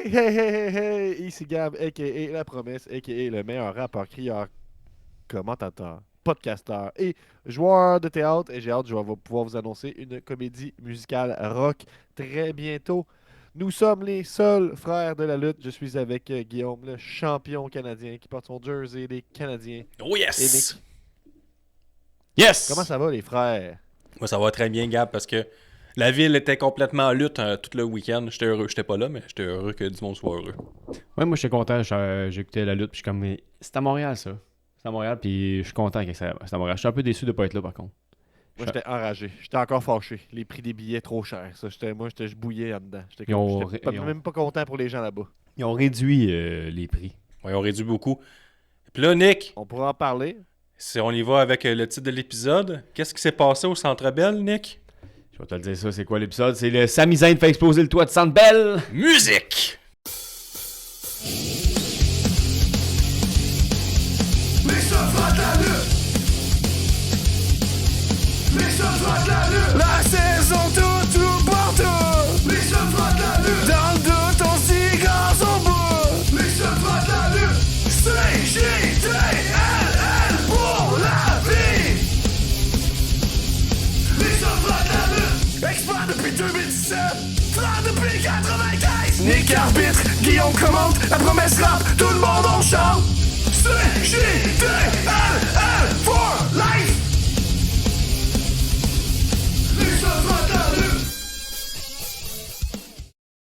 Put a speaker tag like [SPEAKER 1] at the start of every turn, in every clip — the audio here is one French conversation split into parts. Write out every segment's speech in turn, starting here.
[SPEAKER 1] Hey, hey, hey, hey, hey, ici Gab, a.k.a. La Promesse, a.k.a. le meilleur rappeur, crieur, commentateur, podcasteur et joueur de théâtre. Et j'ai hâte, je vais pouvoir vous annoncer une comédie musicale rock très bientôt. Nous sommes les seuls frères de la lutte. Je suis avec Guillaume, le champion canadien qui porte son jersey des Canadiens.
[SPEAKER 2] Oh
[SPEAKER 1] Et
[SPEAKER 2] yes!
[SPEAKER 1] Nick, comment
[SPEAKER 2] Yes!
[SPEAKER 1] ça va les frères?
[SPEAKER 2] Moi, ça va très bien, Gab, parce que la ville était complètement en lutte tout le week-end. J'étais heureux. J'étais pas là, mais j'étais heureux que du monde soit heureux.
[SPEAKER 3] Ouais, moi, j'étais content. J'écoutais la lutte, puis je suis comme, mais c'est à Montréal, ça. C'est à Montréal, puis je suis content que c'est à Montréal. Je suis un peu déçu de pas être là, par contre.
[SPEAKER 1] Moi,
[SPEAKER 3] Je-
[SPEAKER 1] j'étais enragé. J'étais encore fâché. Les prix des billets trop chers. Ça, je bouillais en dedans.
[SPEAKER 3] Ils ont,
[SPEAKER 1] J'étais
[SPEAKER 3] ils ont-
[SPEAKER 1] même pas content pour les gens là-bas.
[SPEAKER 3] ils ont réduit les prix.
[SPEAKER 2] Ouais, on réduit beaucoup. Puis là, Nick,
[SPEAKER 1] On pourra en parler.
[SPEAKER 2] si on y va avec le titre de l'épisode, qu'est-ce qui s'est passé au Centre Bell, Nick?
[SPEAKER 3] Je vais te le dire ça, c'est quoi l'épisode? C'est le Sami Zayn fait exploser le toit de Centre Bell!
[SPEAKER 2] Musique!
[SPEAKER 4] Les soldats de la lutte. Les soldats de la lutte. La saison tout partout. Les soldats de la lutte. Dans le doute, on s'y grâce au bout. Les soldats de la lutte. C-J-T-L-L pour la vie. Les soldats de la lutte. Expert depuis 2017. Frère depuis 95. Nick arbitre, Guillaume commente. La promesse rap, tout le monde on chante. C-J-T-L-L for life. Les soldats de la lutte.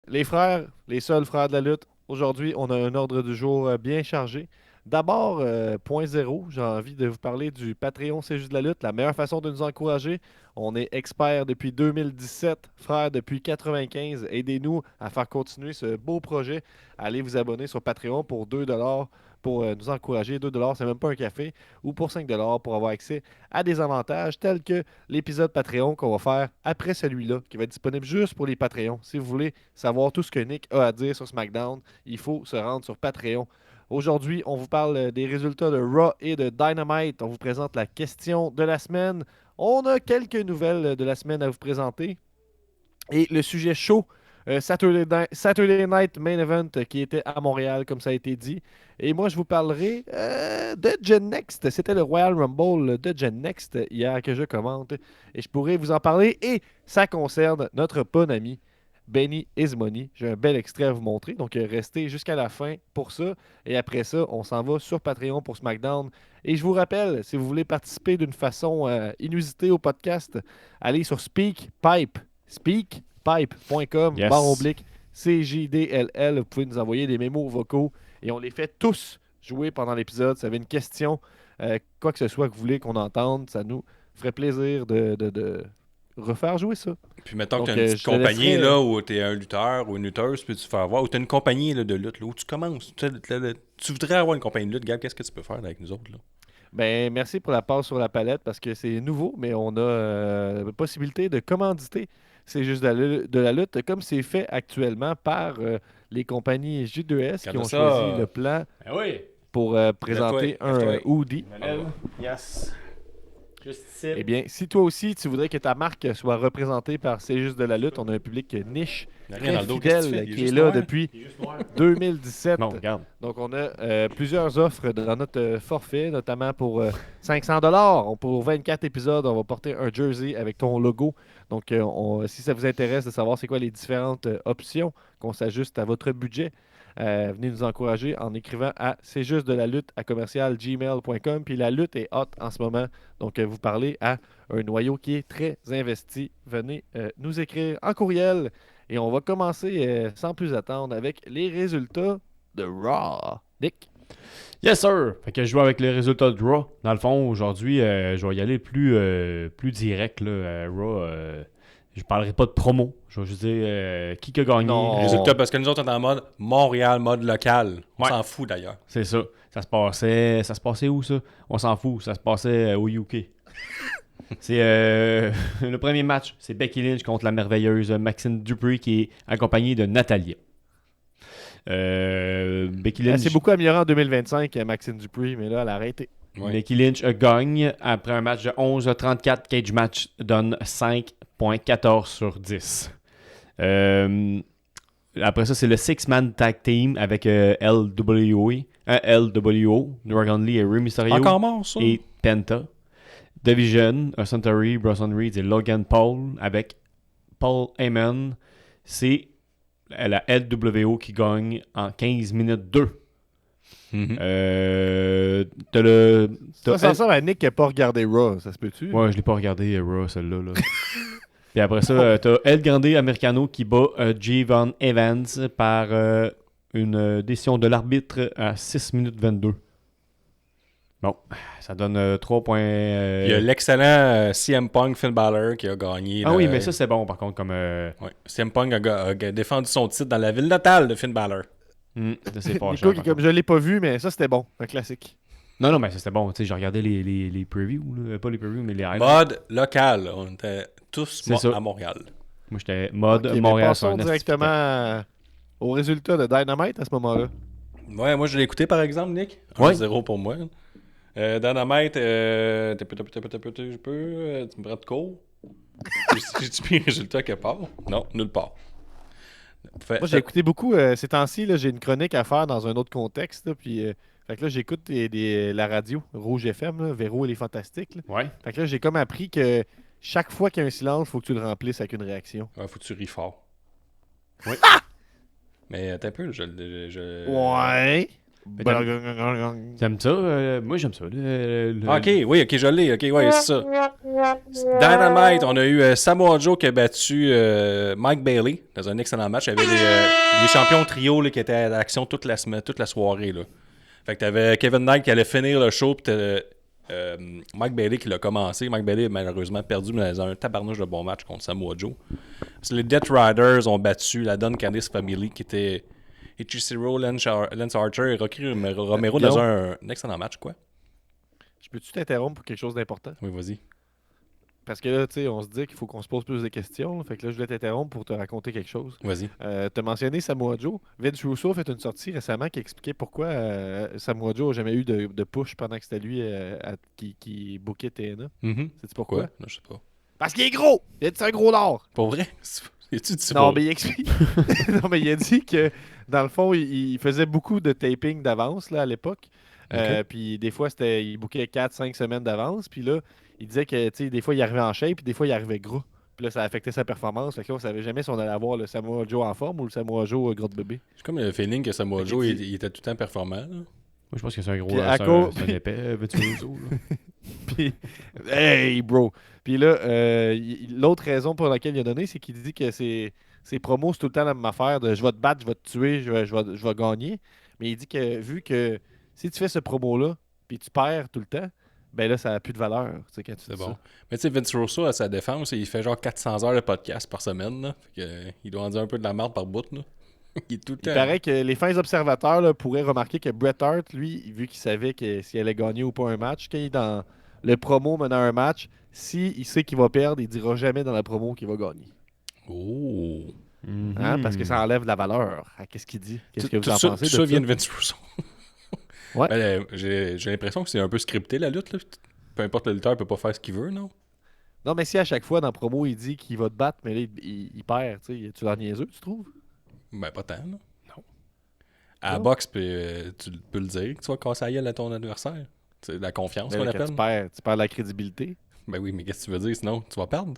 [SPEAKER 1] Les frères, les seuls frères de la lutte. Aujourd'hui, on a un ordre du jour bien chargé. D'abord, point zéro, j'ai envie de vous parler du Patreon C'est juste de la lutte, la meilleure façon de nous encourager. On est experts depuis 2017, frères depuis 95. Aidez-nous à faire continuer ce beau projet. Allez vous abonner sur Patreon pour 2$ pour nous encourager. 2$, c'est même pas un café. Ou pour 5$ pour avoir accès à des avantages tels que l'épisode Patreon qu'on va faire après celui-là, qui va être disponible juste pour les Patreons. Si vous voulez savoir tout ce que Nick a à dire sur SmackDown, il faut se rendre sur Patreon. Aujourd'hui, on vous parle des résultats de Raw et de Dynamite. On vous présente la question de la semaine. On a quelques nouvelles de la semaine à vous présenter. Et le sujet chaud, Saturday Night Main Event qui était à Montréal, comme ça a été dit. Et moi, je vous parlerai de Gen Next. C'était le Royal Rumble de Gen Next hier que je commente. Et je pourrais vous en parler. Et ça concerne notre bon ami Benny Ismoney. J'ai un bel extrait à vous montrer. Donc, restez jusqu'à la fin pour ça. Et après ça, on s'en va sur Patreon pour SmackDown. Et je vous rappelle, si vous voulez participer d'une façon inusitée au podcast, allez sur SpeakPipe. SpeakPipe.com,
[SPEAKER 3] Yes.
[SPEAKER 1] / CJDLL. Vous pouvez nous envoyer des mémos vocaux et on les fait tous jouer pendant l'épisode. Si vous avez une question, quoi que ce soit que vous voulez qu'on entende, ça nous ferait plaisir de refaire jouer ça.
[SPEAKER 2] Puis mettons que
[SPEAKER 1] Donc,
[SPEAKER 2] t'as une petite
[SPEAKER 1] je te
[SPEAKER 2] compagnie
[SPEAKER 1] laisserai,
[SPEAKER 2] là, où t'es un lutteur ou une lutteuse, puis tu fais avoir, ou t'as une compagnie là, de lutte, là, où tu commences. Tu voudrais avoir une compagnie de lutte, Gab, qu'est-ce que tu peux faire avec nous autres, là?
[SPEAKER 1] Ben, merci pour la passe sur la palette parce que c'est nouveau, mais on a la possibilité de commanditer. C'est juste de la lutte, comme c'est fait actuellement par les compagnies J2S qui
[SPEAKER 2] Regarde
[SPEAKER 1] ont
[SPEAKER 2] ça.
[SPEAKER 1] choisi le plan
[SPEAKER 3] Ben oui!
[SPEAKER 1] pour présenter un
[SPEAKER 2] lève-toi.
[SPEAKER 1] hoodie.
[SPEAKER 3] Yes. Juste ici.
[SPEAKER 1] Eh bien, si toi aussi, tu voudrais que ta marque soit représentée par C'est juste de la lutte, on a un public niche,
[SPEAKER 2] Y a rien dans
[SPEAKER 1] très
[SPEAKER 2] le dos, qu'est-ce que tu
[SPEAKER 1] fidèle,
[SPEAKER 2] fais? Il est
[SPEAKER 1] qui est
[SPEAKER 2] juste
[SPEAKER 1] là
[SPEAKER 2] noir.
[SPEAKER 1] depuis
[SPEAKER 3] Il est juste noir.
[SPEAKER 1] 2017.
[SPEAKER 3] Non, regarde.
[SPEAKER 1] Donc, on a plusieurs offres dans notre forfait, notamment pour 500$. Pour 24 épisodes, on va porter un jersey avec ton logo. Donc, si ça vous intéresse de savoir c'est quoi les différentes options, qu'on s'ajuste à votre budget, venez nous encourager en écrivant à c'est juste de la lutte à commercial@gmail.com. Puis la lutte est hot en ce moment. Donc, vous parlez à un noyau qui est très investi. Venez nous écrire en courriel. Et on va commencer sans plus attendre avec les résultats de Raw. Nick?
[SPEAKER 3] Yes, sir! Fait que je joue avec les résultats de Raw. Dans le fond, aujourd'hui, je vais y aller plus direct. Là, Raw, je parlerai pas de promo. Je vais juste dire qui a gagné.
[SPEAKER 1] Non.
[SPEAKER 2] Résultat, parce que nous autres, on est en mode Montréal, mode local. On
[SPEAKER 3] Ouais.
[SPEAKER 2] s'en fout d'ailleurs.
[SPEAKER 3] C'est ça. Ça se passait où, ça? On s'en fout. Ça se passait au UK. C'est le premier match. C'est Becky Lynch contre la merveilleuse Maxine Dupree qui est accompagnée de Natalia. Becky
[SPEAKER 1] Elle
[SPEAKER 3] Lynch,
[SPEAKER 1] s'est beaucoup améliorée en 2025, Maxine Dupree, mais là, elle a arrêté.
[SPEAKER 2] Ouais.
[SPEAKER 3] Becky Lynch gagne après un match de 11-34. Cage Match donne 5.14 sur 10. Après ça, c'est le Six-Man Tag Team avec LWO, Dragon Lee et Rey Mysterio
[SPEAKER 2] Encore mort, ça?
[SPEAKER 3] et Penta. Division, Suntory, Bronson Reed et Logan Paul avec Paul Heyman. C'est la LWO qui gagne en 15 minutes 2.
[SPEAKER 2] Mhm.
[SPEAKER 3] T'as le...
[SPEAKER 1] Ça ressemble à Nick qui n'a pas regardé Raw, ça se peut-tu?
[SPEAKER 3] Ouais, je l'ai pas regardé, Raw, celle-là. Là. Puis après ça, t'as El Grande Americano qui bat Javon Evans par une décision de l'arbitre à 6 minutes 22. Bon, ça donne 3 points.
[SPEAKER 2] Il y a l'excellent CM Punk Finn Balor qui a gagné.
[SPEAKER 3] Ah
[SPEAKER 2] là.
[SPEAKER 3] oui, mais ça c'est bon par contre comme...
[SPEAKER 2] Ouais. CM Punk a défendu son titre dans la ville natale de Finn Balor.
[SPEAKER 3] ça, c'est pas
[SPEAKER 1] Nico,
[SPEAKER 3] cher, par
[SPEAKER 1] comme
[SPEAKER 3] contre.
[SPEAKER 1] je l'ai pas vu, mais ça c'était bon, un classique.
[SPEAKER 3] Non, mais ça c'était bon. Tu sais, j'ai regardé les previews. Là. Pas les previews, mais les highlights.
[SPEAKER 2] Mode local. On était tous
[SPEAKER 3] C'est ça.
[SPEAKER 2] à Montréal.
[SPEAKER 3] Moi, j'étais mode
[SPEAKER 1] Ok, mais
[SPEAKER 3] Montréal.
[SPEAKER 1] passons directement au résultat de Dynamite à ce moment-là.
[SPEAKER 2] Ouais, moi je l'ai écouté par exemple, Nick.
[SPEAKER 3] Ouais.
[SPEAKER 2] 1-0 pour moi. Dynamite, je peux. Tu me prends de cours? J'ai-tu mis un résultat quelque part? Non, nulle part.
[SPEAKER 1] Moi, j'ai écouté beaucoup ces temps-ci. Là, j'ai une chronique à faire dans un autre contexte. Là, puis, fait que là, j'écoute la radio, Rouge FM, là, Véro et les Fantastiques. Là.
[SPEAKER 3] Ouais.
[SPEAKER 1] Fait que là, j'ai comme appris que chaque fois qu'il y a un silence, il faut que tu le remplisses avec une réaction.
[SPEAKER 2] Ouais, faut que tu ris fort.
[SPEAKER 3] Oui.
[SPEAKER 2] Mais attends un peu,
[SPEAKER 1] Ouais.
[SPEAKER 3] Mais T'aimes ça? Moi, j'aime ça.
[SPEAKER 2] Ok, oui, ok, je l'ai. Ok, ouais, c'est ça. Dynamite, on a eu Samoa Joe qui a battu Mike Bailey dans un excellent match. Il y avait les champions trio là, qui étaient à l'action toute la soirée. Là. Fait que t'avais Kevin Knight qui allait finir le show, puis t'avais Mike Bailey qui l'a commencé. Mike Bailey a malheureusement perdu dans un tabarnouche de bon match contre Samoa Joe. Les Death Riders ont battu la Don Candice Family qui était Ichishiro, Lance Archer et Rocky Romero dans un excellent match, quoi.
[SPEAKER 1] Je peux-tu t'interrompre pour quelque chose d'important?
[SPEAKER 2] Oui, vas-y.
[SPEAKER 1] Parce que là, tu sais, on se dit qu'il faut qu'on se pose plus de questions. Là. Fait que là, je voulais t'interrompre pour te raconter quelque chose.
[SPEAKER 2] Vas-y.
[SPEAKER 1] T'as mentionné Samoa Joe. Vince Russo a fait une sortie récemment qui expliquait pourquoi Samoa Joe n'a jamais eu de push pendant que c'était lui qui bookait TNA. Sais-tu pourquoi?
[SPEAKER 2] Quoi? Non, je sais pas.
[SPEAKER 1] Parce qu'il est gros! Il a dit c'est un gros lard!
[SPEAKER 2] Pour vrai? Es-tu dit
[SPEAKER 1] Non, mais il explique. Non, mais il a dit que dans le fond, il faisait beaucoup de taping d'avance là, à l'époque.
[SPEAKER 2] Ok.
[SPEAKER 1] Puis des fois, il bookait 4-5 semaines d'avance. Puis là, il disait que des fois, il arrivait en shape, puis des fois, il arrivait gros. Puis là, ça affectait sa performance. Fait que là, on savait jamais si on allait avoir le Samoa Joe en forme ou le Samoa Joe gros de bébé.
[SPEAKER 2] J'ai comme le feeling que Samoa
[SPEAKER 1] Fait
[SPEAKER 2] Joe,
[SPEAKER 1] qu'il
[SPEAKER 2] il était tout le temps performant. Là.
[SPEAKER 3] Moi, je pense que c'est un gros...
[SPEAKER 1] Puis à
[SPEAKER 3] c'est
[SPEAKER 1] cause-
[SPEAKER 3] un épais, Virtuoso.
[SPEAKER 1] Puis, hey, bro! Puis là, l'autre raison pour laquelle il a donné, c'est qu'il dit que ses promos, c'est tout le temps la même affaire de je vais te battre, je vais te tuer, je vais gagner. Mais il dit que vu que si tu fais ce promo-là, puis tu perds tout le temps, ben là, ça n'a plus de valeur. Tu sais, quand tu
[SPEAKER 2] C'est
[SPEAKER 1] dis
[SPEAKER 2] bon.
[SPEAKER 1] ça.
[SPEAKER 2] Mais tu sais, Vince Russo, à sa défense, il fait genre 400 heures de podcast par semaine. Là. Fait que, il doit en dire un peu de la merde par bout. Là. Il est tout le
[SPEAKER 1] Il
[SPEAKER 2] temps.
[SPEAKER 1] paraît que les fins observateurs là, pourraient remarquer que Bret Hart, lui, vu qu'il savait que s'il allait gagner ou pas un match, quand il est dans le promo menant un match, s'il sait qu'il va perdre, il dira jamais dans la promo qu'il va gagner.
[SPEAKER 2] Oh!
[SPEAKER 1] Hein, parce que ça enlève de la valeur à qu'est-ce qu'il dit. Qu'est-ce que vous en pensez de
[SPEAKER 2] ça
[SPEAKER 1] ça?
[SPEAKER 2] vient de Vince Russo.
[SPEAKER 1] Ouais.
[SPEAKER 2] Ben, j'ai l'impression que c'est un peu scripté, la lutte. Là. Peu importe le lutteur, il peut pas faire ce qu'il veut, non?
[SPEAKER 1] Non, mais si à chaque fois dans la promo, il dit qu'il va te battre, mais là, il perd, tu l'as niaiseux, tu trouves?
[SPEAKER 2] Ben, pas tant, là.
[SPEAKER 1] Non.
[SPEAKER 2] À la
[SPEAKER 1] Non.
[SPEAKER 2] boxe, tu peux le dire que tu vas casser la gueule à ton adversaire. C'est la confiance
[SPEAKER 1] Mais
[SPEAKER 2] qu'on
[SPEAKER 1] là, quand
[SPEAKER 2] appelle.
[SPEAKER 1] tu perds la crédibilité.
[SPEAKER 2] Ben oui, mais qu'est-ce que tu veux dire? Sinon, tu vas perdre.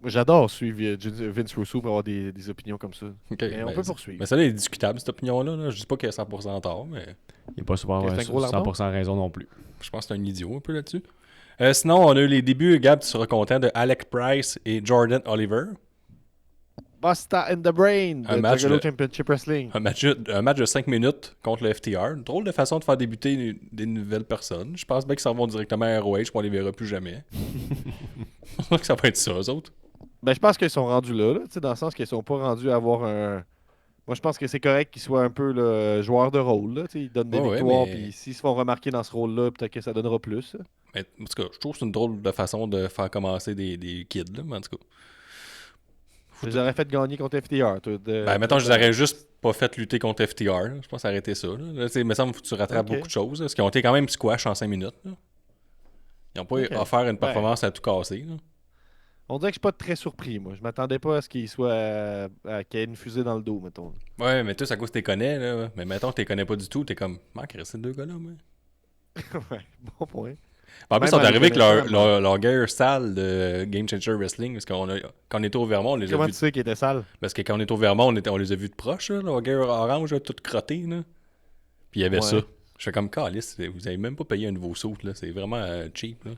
[SPEAKER 1] Moi, j'adore suivre Vince Russo pour avoir des opinions comme ça.
[SPEAKER 2] Ok,
[SPEAKER 1] Mais on
[SPEAKER 2] ben,
[SPEAKER 1] peut poursuivre.
[SPEAKER 2] Mais ça, là, est discutable, cette opinion-là. Là. Je dis pas qu'il y a 100% tort, mais
[SPEAKER 3] Il n'est pas souvent
[SPEAKER 1] C'est un gros lardon?
[SPEAKER 3] 100% raison non plus.
[SPEAKER 2] je pense que c'est un idiot un peu là-dessus. Sinon, on a eu les débuts, Gab, tu seras content, de Alec Price et Jordan Oliver.
[SPEAKER 1] Busta and the Brain
[SPEAKER 2] Un
[SPEAKER 1] de
[SPEAKER 2] match
[SPEAKER 1] Juggalo
[SPEAKER 2] de-
[SPEAKER 1] Championship Wrestling.
[SPEAKER 2] Un match de 5 minutes contre le FTR. Drôle de façon de faire débuter des nouvelles personnes. Je pense bien qu'ils s'en vont directement à ROH, puis on les verra plus jamais. Je pense que ça va être ça, eux autres.
[SPEAKER 1] Ben, je pense qu'ils sont rendus là, dans le sens qu'ils sont pas rendus à avoir un. Moi, je pense que c'est correct qu'ils soient un peu le joueur de rôle. Là, ils donnent des
[SPEAKER 2] Ouais,
[SPEAKER 1] victoires,
[SPEAKER 2] mais-
[SPEAKER 1] puis s'ils se font remarquer dans ce rôle-là, peut-être que ça donnera plus.
[SPEAKER 2] Mais, en tout cas, je trouve que c'est une drôle de façon de faire commencer des kids. Là, mais en tout cas.
[SPEAKER 1] Je les aurais fait gagner contre FTR.
[SPEAKER 2] Ben, mettons, je les aurais juste pas fait lutter contre FTR. Là. Je pense arrêter ça. Là. Là, il me semble que tu rattrapes
[SPEAKER 1] Ok.
[SPEAKER 2] beaucoup de choses. Là, parce qu'ils ont été quand même squash en 5 minutes. Là. Ils n'ont pas
[SPEAKER 1] Ok.
[SPEAKER 2] offert une
[SPEAKER 1] Ben.
[SPEAKER 2] performance à tout casser. Là.
[SPEAKER 1] On dirait que je suis pas très surpris, moi. Je m'attendais pas à ce qu'il soit qu'il ait une fusée dans le dos, mettons.
[SPEAKER 2] Ouais, mais toi, c'est à cause que tu les connais, là. Mais mettons que tu les connais pas du tout, t'es comme, manque ces deux gars-là, moi.
[SPEAKER 1] Ouais, bon point.
[SPEAKER 2] En plus, ils
[SPEAKER 1] Même
[SPEAKER 2] sont
[SPEAKER 1] en les
[SPEAKER 2] arrivés avec
[SPEAKER 1] connaissant,
[SPEAKER 2] leur guerre sale de Game Changer Wrestling. Parce quand on était au Vermont, on les a
[SPEAKER 1] Comment
[SPEAKER 2] vus.
[SPEAKER 1] tu sais qu'il était sale?
[SPEAKER 2] Parce que quand on était au Vermont, on les a vus de proche, là, leur guerre orange, là, toute crottée, là. Puis il y avait
[SPEAKER 1] Ouais.
[SPEAKER 2] ça. Je fais comme, calice, vous avez même pas payé un nouveau saut, là. C'est vraiment cheap, là.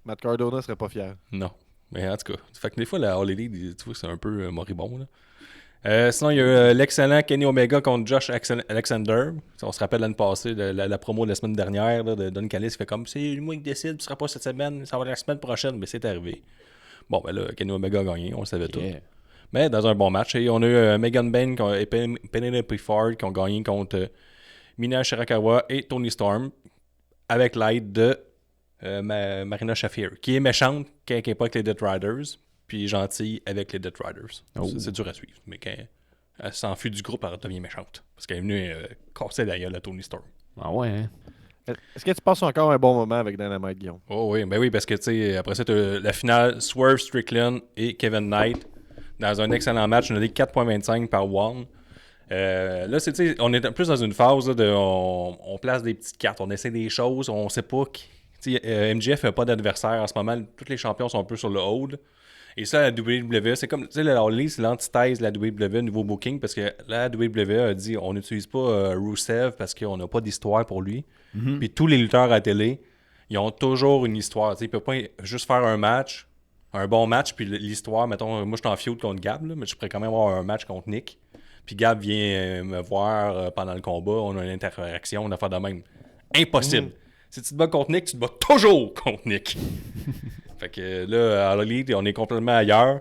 [SPEAKER 1] Matt Cardona serait pas fier.
[SPEAKER 2] Non. Mais en tout cas, fait que des fois, la All Elite, tu vois, c'est un peu moribond, là. Sinon, il y a l'excellent Kenny Omega contre Josh Alexander. On se rappelle l'année passée, la promo de la semaine dernière là, de Don Callis. Il fait comme, c'est moi qui décide, ce sera pas cette semaine, ça va être la semaine prochaine, mais c'est arrivé. Bon, ben là, Kenny Omega a gagné, on le savait tout. Mais dans un bon match, et on a eu Megan Bain et Penelope Ford qui ont gagné contre Mina Shirakawa et Toni Storm avec l'aide de Marina Shafir, qui est méchante quand elle n'est pas avec les Death Riders, puis gentille avec les Death Riders.
[SPEAKER 3] Oh.
[SPEAKER 2] C'est dur à suivre, mais quand elle s'enfuit du groupe, elle devient méchante. Parce qu'elle est venue casser la gueule à Toni Storm.
[SPEAKER 3] Ah ouais, hein?
[SPEAKER 1] Est-ce que tu passes encore un bon moment avec Dynamite, Guillaume?
[SPEAKER 2] Oh oui, ben oui, parce que tu sais, après ça, t'as la finale, Swerve Strickland et Kevin Knight dans un excellent match. On a dit 4.25 par one. Là, on est plus dans une phase là, on place des petites cartes, on essaie des choses, on sait pas qui. MJF n'a pas d'adversaire en ce moment. Tous les champions sont un peu sur le hold. Et ça, la WWE, c'est comme, tu sais, la All Elite, c'est l'antithèse de la WWE, nouveau booking, parce que la WWE a dit, on n'utilise pas Rusev parce qu'on n'a pas d'histoire pour lui. Puis tous les lutteurs à la télé, ils ont toujours une histoire. Ils ne peuvent pas juste faire un match, un bon match, puis l'histoire, mettons, moi je suis en feud contre Gab, là, mais je pourrais quand même avoir un match contre Nick. Puis Gab vient me voir pendant le combat, on a une interaction, une affaire de même. Impossible. Si tu te bats contre Nick, tu te bats toujours contre Nick. Fait que là, à l'Elite, on est complètement ailleurs.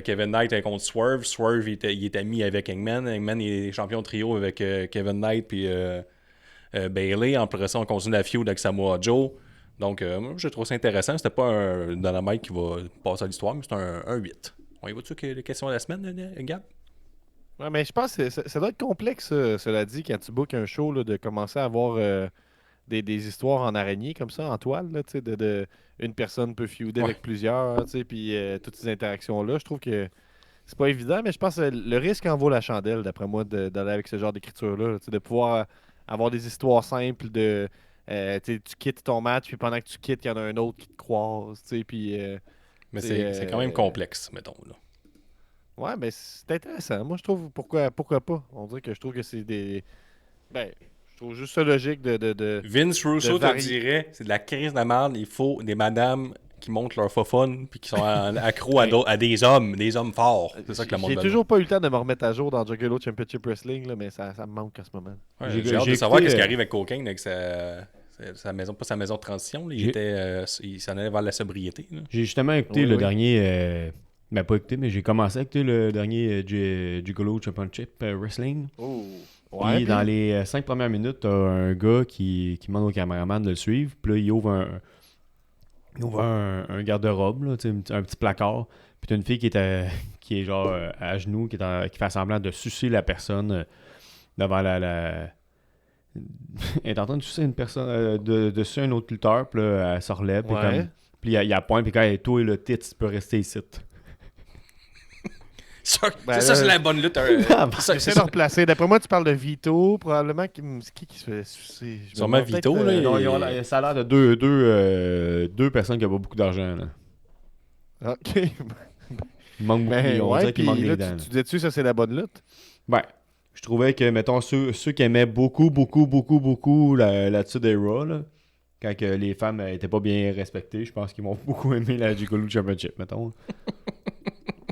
[SPEAKER 2] Kevin Knight est contre Swerve. Swerve, il est ami avec Hangman. Hangman, il est champion trio avec Kevin Knight puis Bayley. Après ça, on continue la feud avec Samoa Joe. Donc, moi, je trouve ça intéressant. C'était pas un Dynamite qui va passer à l'histoire, mais c'est un 8. On y va-tu avec les questions de la semaine, Gab?
[SPEAKER 1] Ouais, mais je pense que ça doit être complexe, cela dit, quand tu bookes un show, là, de commencer à avoir des histoires en araignée comme ça, en toile, là, tu sais, une personne peut feuder avec plusieurs, tu sais, puis toutes ces interactions-là. Je trouve que c'est pas évident, mais je pense que le risque en vaut la chandelle, d'après moi, d'aller avec ce genre d'écriture-là, là, tu sais, de pouvoir avoir des histoires simples de tu quittes ton match, puis pendant que tu quittes, il y en a un autre qui te croise, tu sais, puis
[SPEAKER 2] Mais c'est quand même complexe, mettons. Là.
[SPEAKER 1] ouais, mais c'est intéressant. Moi, je trouve pourquoi pas. On dirait que je trouve que c'est des. Ben, je trouve juste ça logique de...
[SPEAKER 2] Vince Russo te
[SPEAKER 1] varier.
[SPEAKER 2] dirait, c'est de la crise de la merde, il faut des madames qui montrent leur fofone puis qui sont accros à des hommes forts. C'est ça que le monde
[SPEAKER 1] J'ai
[SPEAKER 2] veut.
[SPEAKER 1] toujours pas eu le temps de me remettre à jour dans Juggalo Championship Wrestling, là, mais ça me manque en ce moment.
[SPEAKER 2] Ouais,
[SPEAKER 3] J'ai-
[SPEAKER 2] j'ai hâte
[SPEAKER 3] j'ai
[SPEAKER 2] de savoir
[SPEAKER 3] écouté,
[SPEAKER 2] qu'est-ce qui arrive avec Cocaine, avec sa maison, pas sa maison de transition. Là, il s'en allait vers la sobriété. Là.
[SPEAKER 3] J'ai justement écouté
[SPEAKER 1] Oui,
[SPEAKER 3] le
[SPEAKER 1] oui.
[SPEAKER 3] dernier... ben, pas écouté, mais j'ai commencé à écouter le dernier Gigolo Championship Wrestling.
[SPEAKER 1] Oh!
[SPEAKER 3] Puis dans les 5 premières minutes, t'as un gars qui demande au caméraman de le suivre. Puis là, il ouvre un garde-robe, là, tu sais, un petit placard. Puis t'as une fille qui est genre à genoux, qui fait semblant de sucer la personne devant la... Elle est en train de sucer une personne, de sucer un autre lutteur. Puis là, elle se relève. Puis
[SPEAKER 1] Ouais.
[SPEAKER 3] comme... Puis il y a point, puis quand elle est toi et le titre, tu peux rester ici.
[SPEAKER 2] Ça,
[SPEAKER 1] Ben
[SPEAKER 2] ça
[SPEAKER 1] là-
[SPEAKER 2] c'est la bonne lutte.
[SPEAKER 1] J'essaie de replacer. D'après moi, tu parles de Vito, probablement. C'est qui se fait sucer? Je me
[SPEAKER 2] Sûrement
[SPEAKER 1] demande
[SPEAKER 2] Vito,
[SPEAKER 1] peut-être,
[SPEAKER 2] là,
[SPEAKER 3] Non, ça a l'air de deux personnes qui n'ont pas beaucoup d'argent. Là.
[SPEAKER 1] OK.
[SPEAKER 3] Il manque beaucoup,
[SPEAKER 1] Ben,
[SPEAKER 3] on
[SPEAKER 1] ouais,
[SPEAKER 3] dirait qu'il
[SPEAKER 1] puis
[SPEAKER 3] manque des
[SPEAKER 1] là,
[SPEAKER 3] dents.
[SPEAKER 1] tu disais-tu ça, c'est la bonne lutte?
[SPEAKER 3] Ben, je trouvais que, mettons, ceux qui aimaient beaucoup là-dessus des Raw, là, quand que les femmes étaient pas bien respectées, je pense qu'ils m'ont beaucoup aimé la Gigolo Championship, mettons.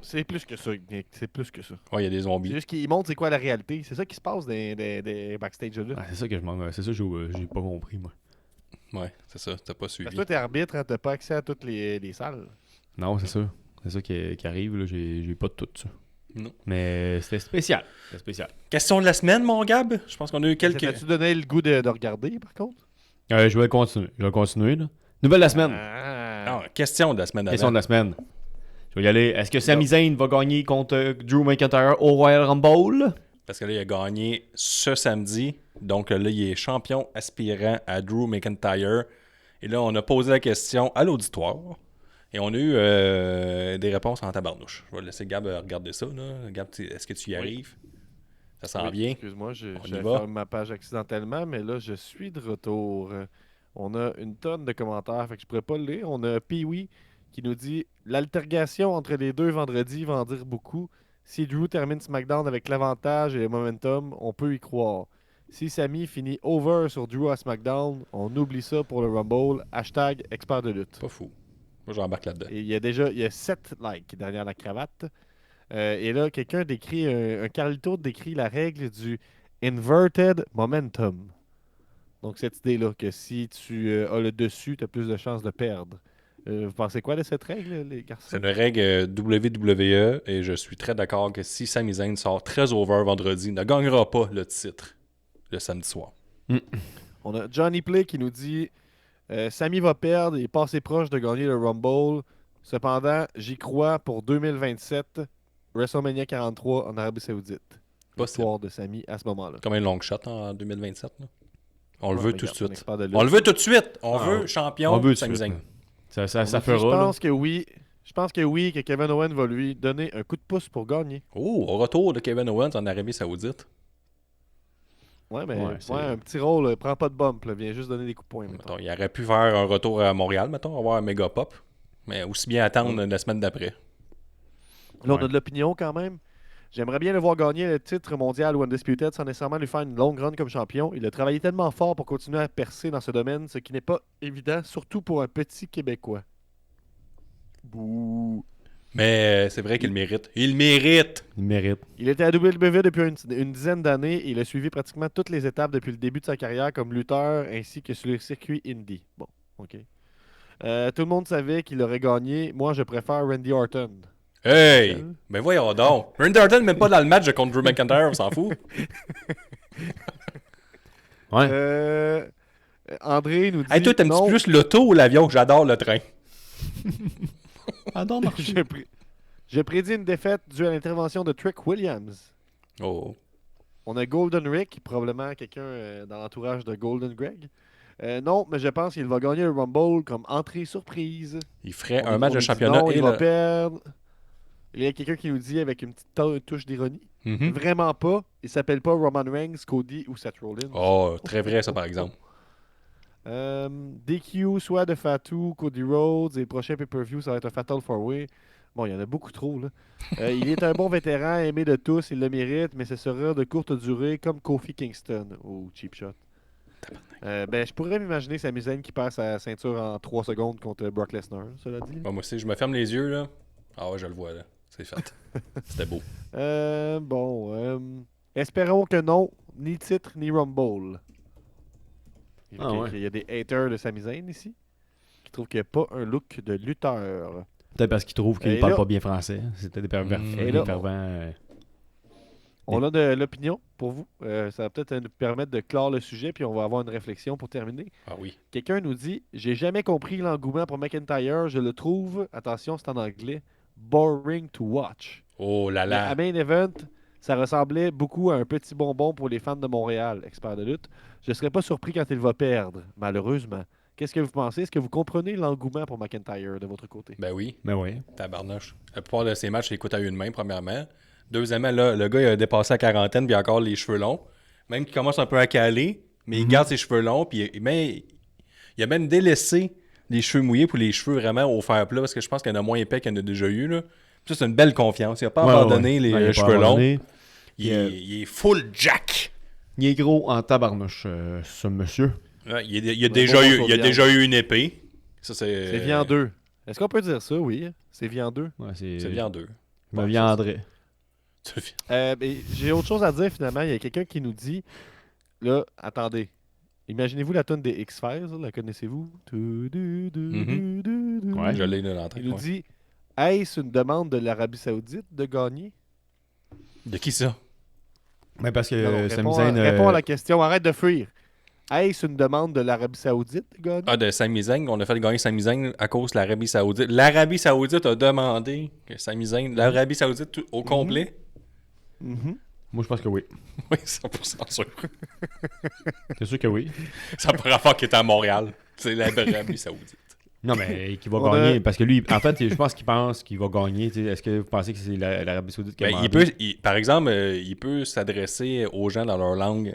[SPEAKER 1] C'est plus que ça, Nick. C'est plus que ça.
[SPEAKER 2] Ouais, il y a des
[SPEAKER 1] C'est
[SPEAKER 2] zombies.
[SPEAKER 1] juste qu'ils montrent c'est quoi la réalité. C'est ça qui se passe des backstage de lutte.
[SPEAKER 3] Ah, c'est ça que je manque. C'est ça que j'ai pas compris, moi.
[SPEAKER 2] Ouais, c'est ça. T'as pas suivi.
[SPEAKER 1] Parce que toi, t'es arbitre, hein, t'as pas accès à toutes les salles.
[SPEAKER 3] Non, c'est ça. C'est ça qui arrive, là. J'ai pas de tout ça.
[SPEAKER 2] Non.
[SPEAKER 3] Mais c'était spécial. C'était spécial.
[SPEAKER 2] Question de la semaine, mon Gab. Je pense qu'on a eu quelques.
[SPEAKER 1] T'as-tu donné le goût de regarder, par contre?
[SPEAKER 3] Je vais continuer, là. Nouvelle de la semaine.
[SPEAKER 2] Ah, question de la semaine
[SPEAKER 3] Question
[SPEAKER 2] d'avant.
[SPEAKER 3] de la semaine. Je vais y aller. Est-ce que Sami Zayn va gagner contre Drew McIntyre au Royal Rumble?
[SPEAKER 2] Parce que là, il a gagné ce samedi. Donc là, il est champion aspirant à Drew McIntyre. Et là, on a posé la question à l'auditoire. Et on a eu des réponses en tabarnouche. Je vais laisser Gab regarder ça. Là. Gab, est-ce que tu y arrives? Ça s'en
[SPEAKER 1] Oui,
[SPEAKER 2] vient.
[SPEAKER 1] excuse-moi,
[SPEAKER 2] On y
[SPEAKER 1] j'ai
[SPEAKER 2] va.
[SPEAKER 1] fermé ma page accidentellement, mais là, je suis de retour. On a une tonne de commentaires, fait que je pourrais pas le lire. On a Pee-Wee qui nous dit « L'altergation entre les deux vendredis va en dire beaucoup. Si Drew termine SmackDown avec l'avantage et le momentum, on peut y croire. Si Sami finit over sur Drew à SmackDown, on oublie ça pour le Rumble. Hashtag expert de lutte. »
[SPEAKER 2] Pas fou. Moi, j'embarque là-dedans.
[SPEAKER 1] Et il y a 7 likes derrière la cravate. Et là, quelqu'un décrit, un Carlito décrit la règle du inverted momentum. Donc, cette idée-là, que si tu as le dessus, tu as plus de chances de perdre. Vous pensez quoi de cette règle, les garçons?
[SPEAKER 2] C'est une règle WWE et je suis très d'accord que si Sami Zayn sort très over vendredi, ne gagnera pas le titre le samedi soir.
[SPEAKER 1] On a Johnny Play qui nous dit Sami va perdre, il est pas assez proche de gagner le Rumble. Cependant, j'y crois pour 2027, WrestleMania 43 en Arabie Saoudite.
[SPEAKER 2] Possible.
[SPEAKER 1] Victoire de Sami à ce moment-là.
[SPEAKER 2] Comme un long shot en 2027. Là. On le
[SPEAKER 1] Ouais,
[SPEAKER 2] veut
[SPEAKER 1] mais
[SPEAKER 2] tout de
[SPEAKER 1] regarde, on est
[SPEAKER 2] suite.
[SPEAKER 1] expert de lutte.
[SPEAKER 2] On le veut tout de suite. On
[SPEAKER 3] Ah,
[SPEAKER 2] veut champion
[SPEAKER 3] on veut tout de
[SPEAKER 2] Sami
[SPEAKER 3] suite,
[SPEAKER 2] Zayn.
[SPEAKER 3] Ça
[SPEAKER 1] Je
[SPEAKER 3] fera. là.
[SPEAKER 1] pense que oui. Je pense que oui, que Kevin Owens va lui donner un coup de pouce pour gagner.
[SPEAKER 2] Oh, au retour de Kevin Owens en Arabie Saoudite.
[SPEAKER 1] Ouais, mais
[SPEAKER 3] Ouais, c'est-
[SPEAKER 1] un petit rôle, prends pas de bump, là, viens juste donner des coups de poing. mettons.
[SPEAKER 2] Mettons, il aurait pu faire un retour à Montréal, mettons, avoir un méga pop. Mais aussi bien attendre la semaine d'après.
[SPEAKER 1] Là, on a
[SPEAKER 3] Ouais.
[SPEAKER 1] de l'opinion quand même. J'aimerais bien le voir gagner le titre mondial ou Undisputed sans nécessairement lui faire une longue run comme champion. Il a travaillé tellement fort pour continuer à percer dans ce domaine, ce qui n'est pas évident, surtout pour un petit Québécois. Bouh.
[SPEAKER 2] Mais c'est vrai qu'il le mérite. Il le mérite!
[SPEAKER 3] Il mérite.
[SPEAKER 1] Il était à WWE depuis une dizaine d'années et il a suivi pratiquement toutes les étapes depuis le début de sa carrière comme lutteur ainsi que sur le circuit indie. Bon, ok. Tout le monde savait qu'il aurait gagné. Moi, je préfère Randy Orton.
[SPEAKER 2] Hey! Ben voyons donc. Randy Orton même pas dans le match contre Drew McIntyre, on s'en fout.
[SPEAKER 3] Ouais.
[SPEAKER 1] André nous dit
[SPEAKER 2] Hey, toi, t'aimes-tu
[SPEAKER 1] non.
[SPEAKER 2] plus l'auto ou l'avion? J'adore le train.
[SPEAKER 3] Adore marcher.
[SPEAKER 1] Je prédis une défaite due à l'intervention de Trick Williams.
[SPEAKER 2] Oh.
[SPEAKER 1] On a Golden Rick, probablement quelqu'un dans l'entourage de Golden Greg. Non, mais je pense qu'il va gagner le Rumble comme entrée surprise.
[SPEAKER 2] Il ferait
[SPEAKER 1] On-
[SPEAKER 2] un match
[SPEAKER 1] on
[SPEAKER 2] de
[SPEAKER 1] dit
[SPEAKER 2] championnat
[SPEAKER 1] non,
[SPEAKER 2] et
[SPEAKER 1] il va
[SPEAKER 2] le...
[SPEAKER 1] perdre. Il y a quelqu'un qui nous dit avec une petite touche d'ironie.
[SPEAKER 2] Mhm.
[SPEAKER 1] Vraiment pas. Il s'appelle pas Roman Reigns, Cody ou Seth Rollins.
[SPEAKER 2] Oh, très vrai ça par exemple.
[SPEAKER 1] DQ, soit de Fatou, Cody Rhodes, et le prochain pay-per-view, ça va être un Fatal 4-Way. Bon, il y en a beaucoup trop, là. Il est un bon vétéran, aimé de tous, il le mérite, mais ce sera de courte durée, comme Kofi Kingston ou Cheap Shot. Je pourrais m'imaginer Sami Zayn qui perd sa ceinture en 3 secondes contre Brock Lesnar, cela dit.
[SPEAKER 2] Bon, moi aussi, je me ferme les yeux là. Ah ouais, je le vois là. C'est fait. C'était beau.
[SPEAKER 1] Espérons que non, ni titre, ni Rumble.
[SPEAKER 3] Ah ouais.
[SPEAKER 1] Il y a des haters de Sami Zayn ici, qui trouvent qu'il n'y a pas un look de lutteur.
[SPEAKER 3] Peut-être parce qu'il trouve qu'il
[SPEAKER 1] Et
[SPEAKER 3] parle
[SPEAKER 1] là-
[SPEAKER 3] pas bien français. C'était des pervers.
[SPEAKER 2] Et
[SPEAKER 3] Des
[SPEAKER 1] là-
[SPEAKER 3] pervers.
[SPEAKER 1] On a de l'opinion pour vous. Ça va peut-être nous permettre de clore le sujet, puis on va avoir une réflexion pour terminer.
[SPEAKER 2] Ah oui.
[SPEAKER 1] Quelqu'un nous dit « J'ai jamais compris l'engouement pour McIntyre. Je le trouve, attention, c'est en anglais, boring to watch.
[SPEAKER 2] Oh là
[SPEAKER 1] Mais à
[SPEAKER 2] là.
[SPEAKER 1] Main Event, ça ressemblait beaucoup à un petit bonbon pour les fans de Montréal, expert de lutte. Je serais pas surpris quand il va perdre, malheureusement. Qu'est-ce que vous pensez? Est-ce que vous comprenez l'engouement pour McIntyre de votre côté?
[SPEAKER 2] Ben oui,
[SPEAKER 3] Mais oui.
[SPEAKER 2] tabarnouche. La plupart de ces matchs, il écoute à une main, premièrement. Deuxièmement, là, le gars, il a dépassé la quarantaine, puis il a encore les cheveux longs. Même qu'il commence un peu à caler, mais il garde ses cheveux longs, puis il a même délaissé les cheveux mouillés pour les cheveux vraiment au fer plat, parce que je pense qu'il y en a moins épais qu'il y en a déjà eu. Là. Puis ça, c'est une belle confiance. Il n'a pas
[SPEAKER 3] Ouais,
[SPEAKER 2] abandonné
[SPEAKER 3] ouais.
[SPEAKER 2] les
[SPEAKER 3] Ouais, il a pas
[SPEAKER 2] cheveux longs.
[SPEAKER 3] abandonné.
[SPEAKER 2] Il est full jack.
[SPEAKER 3] Il est gros en tabarnouche, ce monsieur.
[SPEAKER 2] Ouais, il a
[SPEAKER 1] bon
[SPEAKER 2] déjà
[SPEAKER 1] viande.
[SPEAKER 2] eu une épée. Ça,
[SPEAKER 1] C'est viandeux. Est-ce qu'on peut dire ça? Oui. C'est viandeux.
[SPEAKER 3] Ouais,
[SPEAKER 2] C'est viandeux.
[SPEAKER 3] Je me viendrais.
[SPEAKER 1] J'ai autre chose à dire finalement. Il y a quelqu'un qui nous dit là, attendez. Imaginez-vous la tonne des X-Files, là, la connaissez-vous?
[SPEAKER 2] Ouais, je l'ai là dans la tête.
[SPEAKER 1] Il nous
[SPEAKER 2] Ouais.
[SPEAKER 1] dit est-ce une demande de l'Arabie Saoudite de gagner?
[SPEAKER 2] De qui ça?
[SPEAKER 3] Mais parce que
[SPEAKER 1] Non,
[SPEAKER 3] Sami
[SPEAKER 1] réponds,
[SPEAKER 3] Zayn,
[SPEAKER 1] réponds à la question, arrête de fuir. Est-ce une demande de l'Arabie Saoudite de gagner?
[SPEAKER 2] Ah, de Sami Zayn. On a fait gagner Sami Zayn à cause de l'Arabie Saoudite. L'Arabie Saoudite a demandé que Sami Zayn, l'Arabie Saoudite au complet.
[SPEAKER 1] Mhm.
[SPEAKER 3] moi je pense que oui.
[SPEAKER 2] Oui, 100% sûr.
[SPEAKER 3] C'est sûr que oui.
[SPEAKER 2] Ça n'a pas rapport qu'il est à Montréal. C'est l'Arabie Saoudite.
[SPEAKER 3] Non, mais qui va
[SPEAKER 1] On
[SPEAKER 3] gagner.
[SPEAKER 1] a-
[SPEAKER 3] Parce que lui, en fait, je pense qu'il va gagner. Tu sais. Est-ce que vous pensez que c'est l'Arabie Saoudite qui a demandé?
[SPEAKER 2] Par exemple, il peut s'adresser aux gens dans leur langue.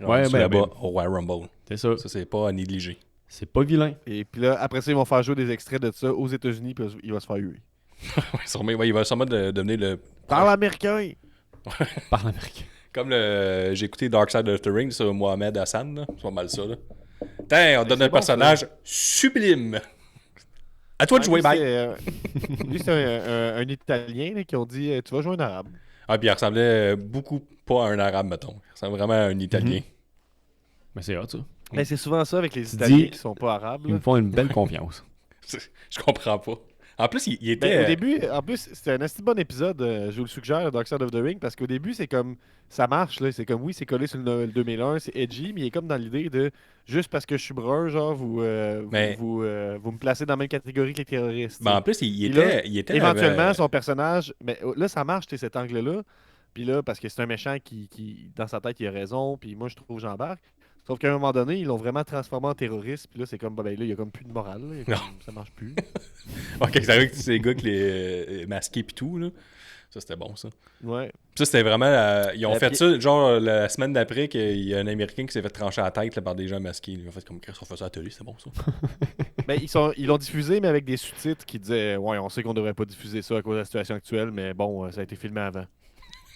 [SPEAKER 3] Ouais, ben,
[SPEAKER 2] là-bas, au Royal Rumble.
[SPEAKER 3] C'est ça.
[SPEAKER 2] Ça, c'est pas à négliger.
[SPEAKER 3] C'est pas vilain.
[SPEAKER 1] Et puis là, après ça, ils vont faire jouer des extraits de ça aux États-Unis, puis il va se faire huer.
[SPEAKER 2] Il va sûrement devenir le.
[SPEAKER 1] Parle américain!
[SPEAKER 3] Par l'américain.
[SPEAKER 2] Comme j'ai écouté Dark Side of the Ring sur Mohamed Hassan. Là. C'est pas mal ça. Là. Tiens, on donne
[SPEAKER 1] c'est
[SPEAKER 2] un
[SPEAKER 1] bon,
[SPEAKER 2] personnage sublime. À toi de jouer, bye.
[SPEAKER 1] Lui, c'est un Italien là, qui ont dit tu vas jouer un arabe.
[SPEAKER 2] Ah, puis il ressemblait beaucoup pas à un arabe, mettons. Il ressemblait vraiment à un Italien.
[SPEAKER 3] Mais c'est hot, ça.
[SPEAKER 1] Mais c'est souvent ça avec les
[SPEAKER 3] Tu
[SPEAKER 1] Italiens
[SPEAKER 3] dis-
[SPEAKER 1] qui sont pas arabes.
[SPEAKER 3] Ils
[SPEAKER 1] là.
[SPEAKER 3] me font une belle confiance.
[SPEAKER 2] Je comprends pas. En plus, il était.
[SPEAKER 1] Ben, au début, en plus, c'était un assez bon épisode, je vous le suggère, Dark Side of the Ring, parce qu'au début, c'est comme, ça marche, là, c'est comme, oui, c'est collé sur le 2001, c'est edgy, mais il est comme dans l'idée de, juste parce que je suis brun, genre, vous me placez dans la même catégorie que les terroristes.
[SPEAKER 2] Ben, en plus, il
[SPEAKER 1] Puis là,
[SPEAKER 2] était.
[SPEAKER 1] éventuellement, son personnage, mais là, ça marche, t'sais, cet angle-là, puis là, parce que c'est un méchant qui, dans sa tête, il a raison, puis moi, je trouve, j'embarque. Sauf qu'à un moment donné, ils l'ont vraiment transformé en terroriste, puis là, c'est comme, ben là, il y a comme plus de morale, là, il y a comme- ça marche plus.
[SPEAKER 2] Ok, c'est vrai que c'est les gars qui les masqués pis tout, là. Ça, c'était bon, ça.
[SPEAKER 1] Ouais.
[SPEAKER 2] Ça, c'était vraiment. Ils ont fait
[SPEAKER 1] puis-
[SPEAKER 2] ça, genre, la semaine d'après, qu'il y a un Américain qui s'est fait trancher la tête là, par des gens masqués. Ils ont fait comme Chris, on fait ça à la télé, c'est bon, ça.
[SPEAKER 1] Ben, ils l'ont diffusé, mais avec des sous-titres qui disaient ouais, on sait qu'on devrait pas diffuser ça à cause de la situation actuelle, mais bon, ça a été filmé avant.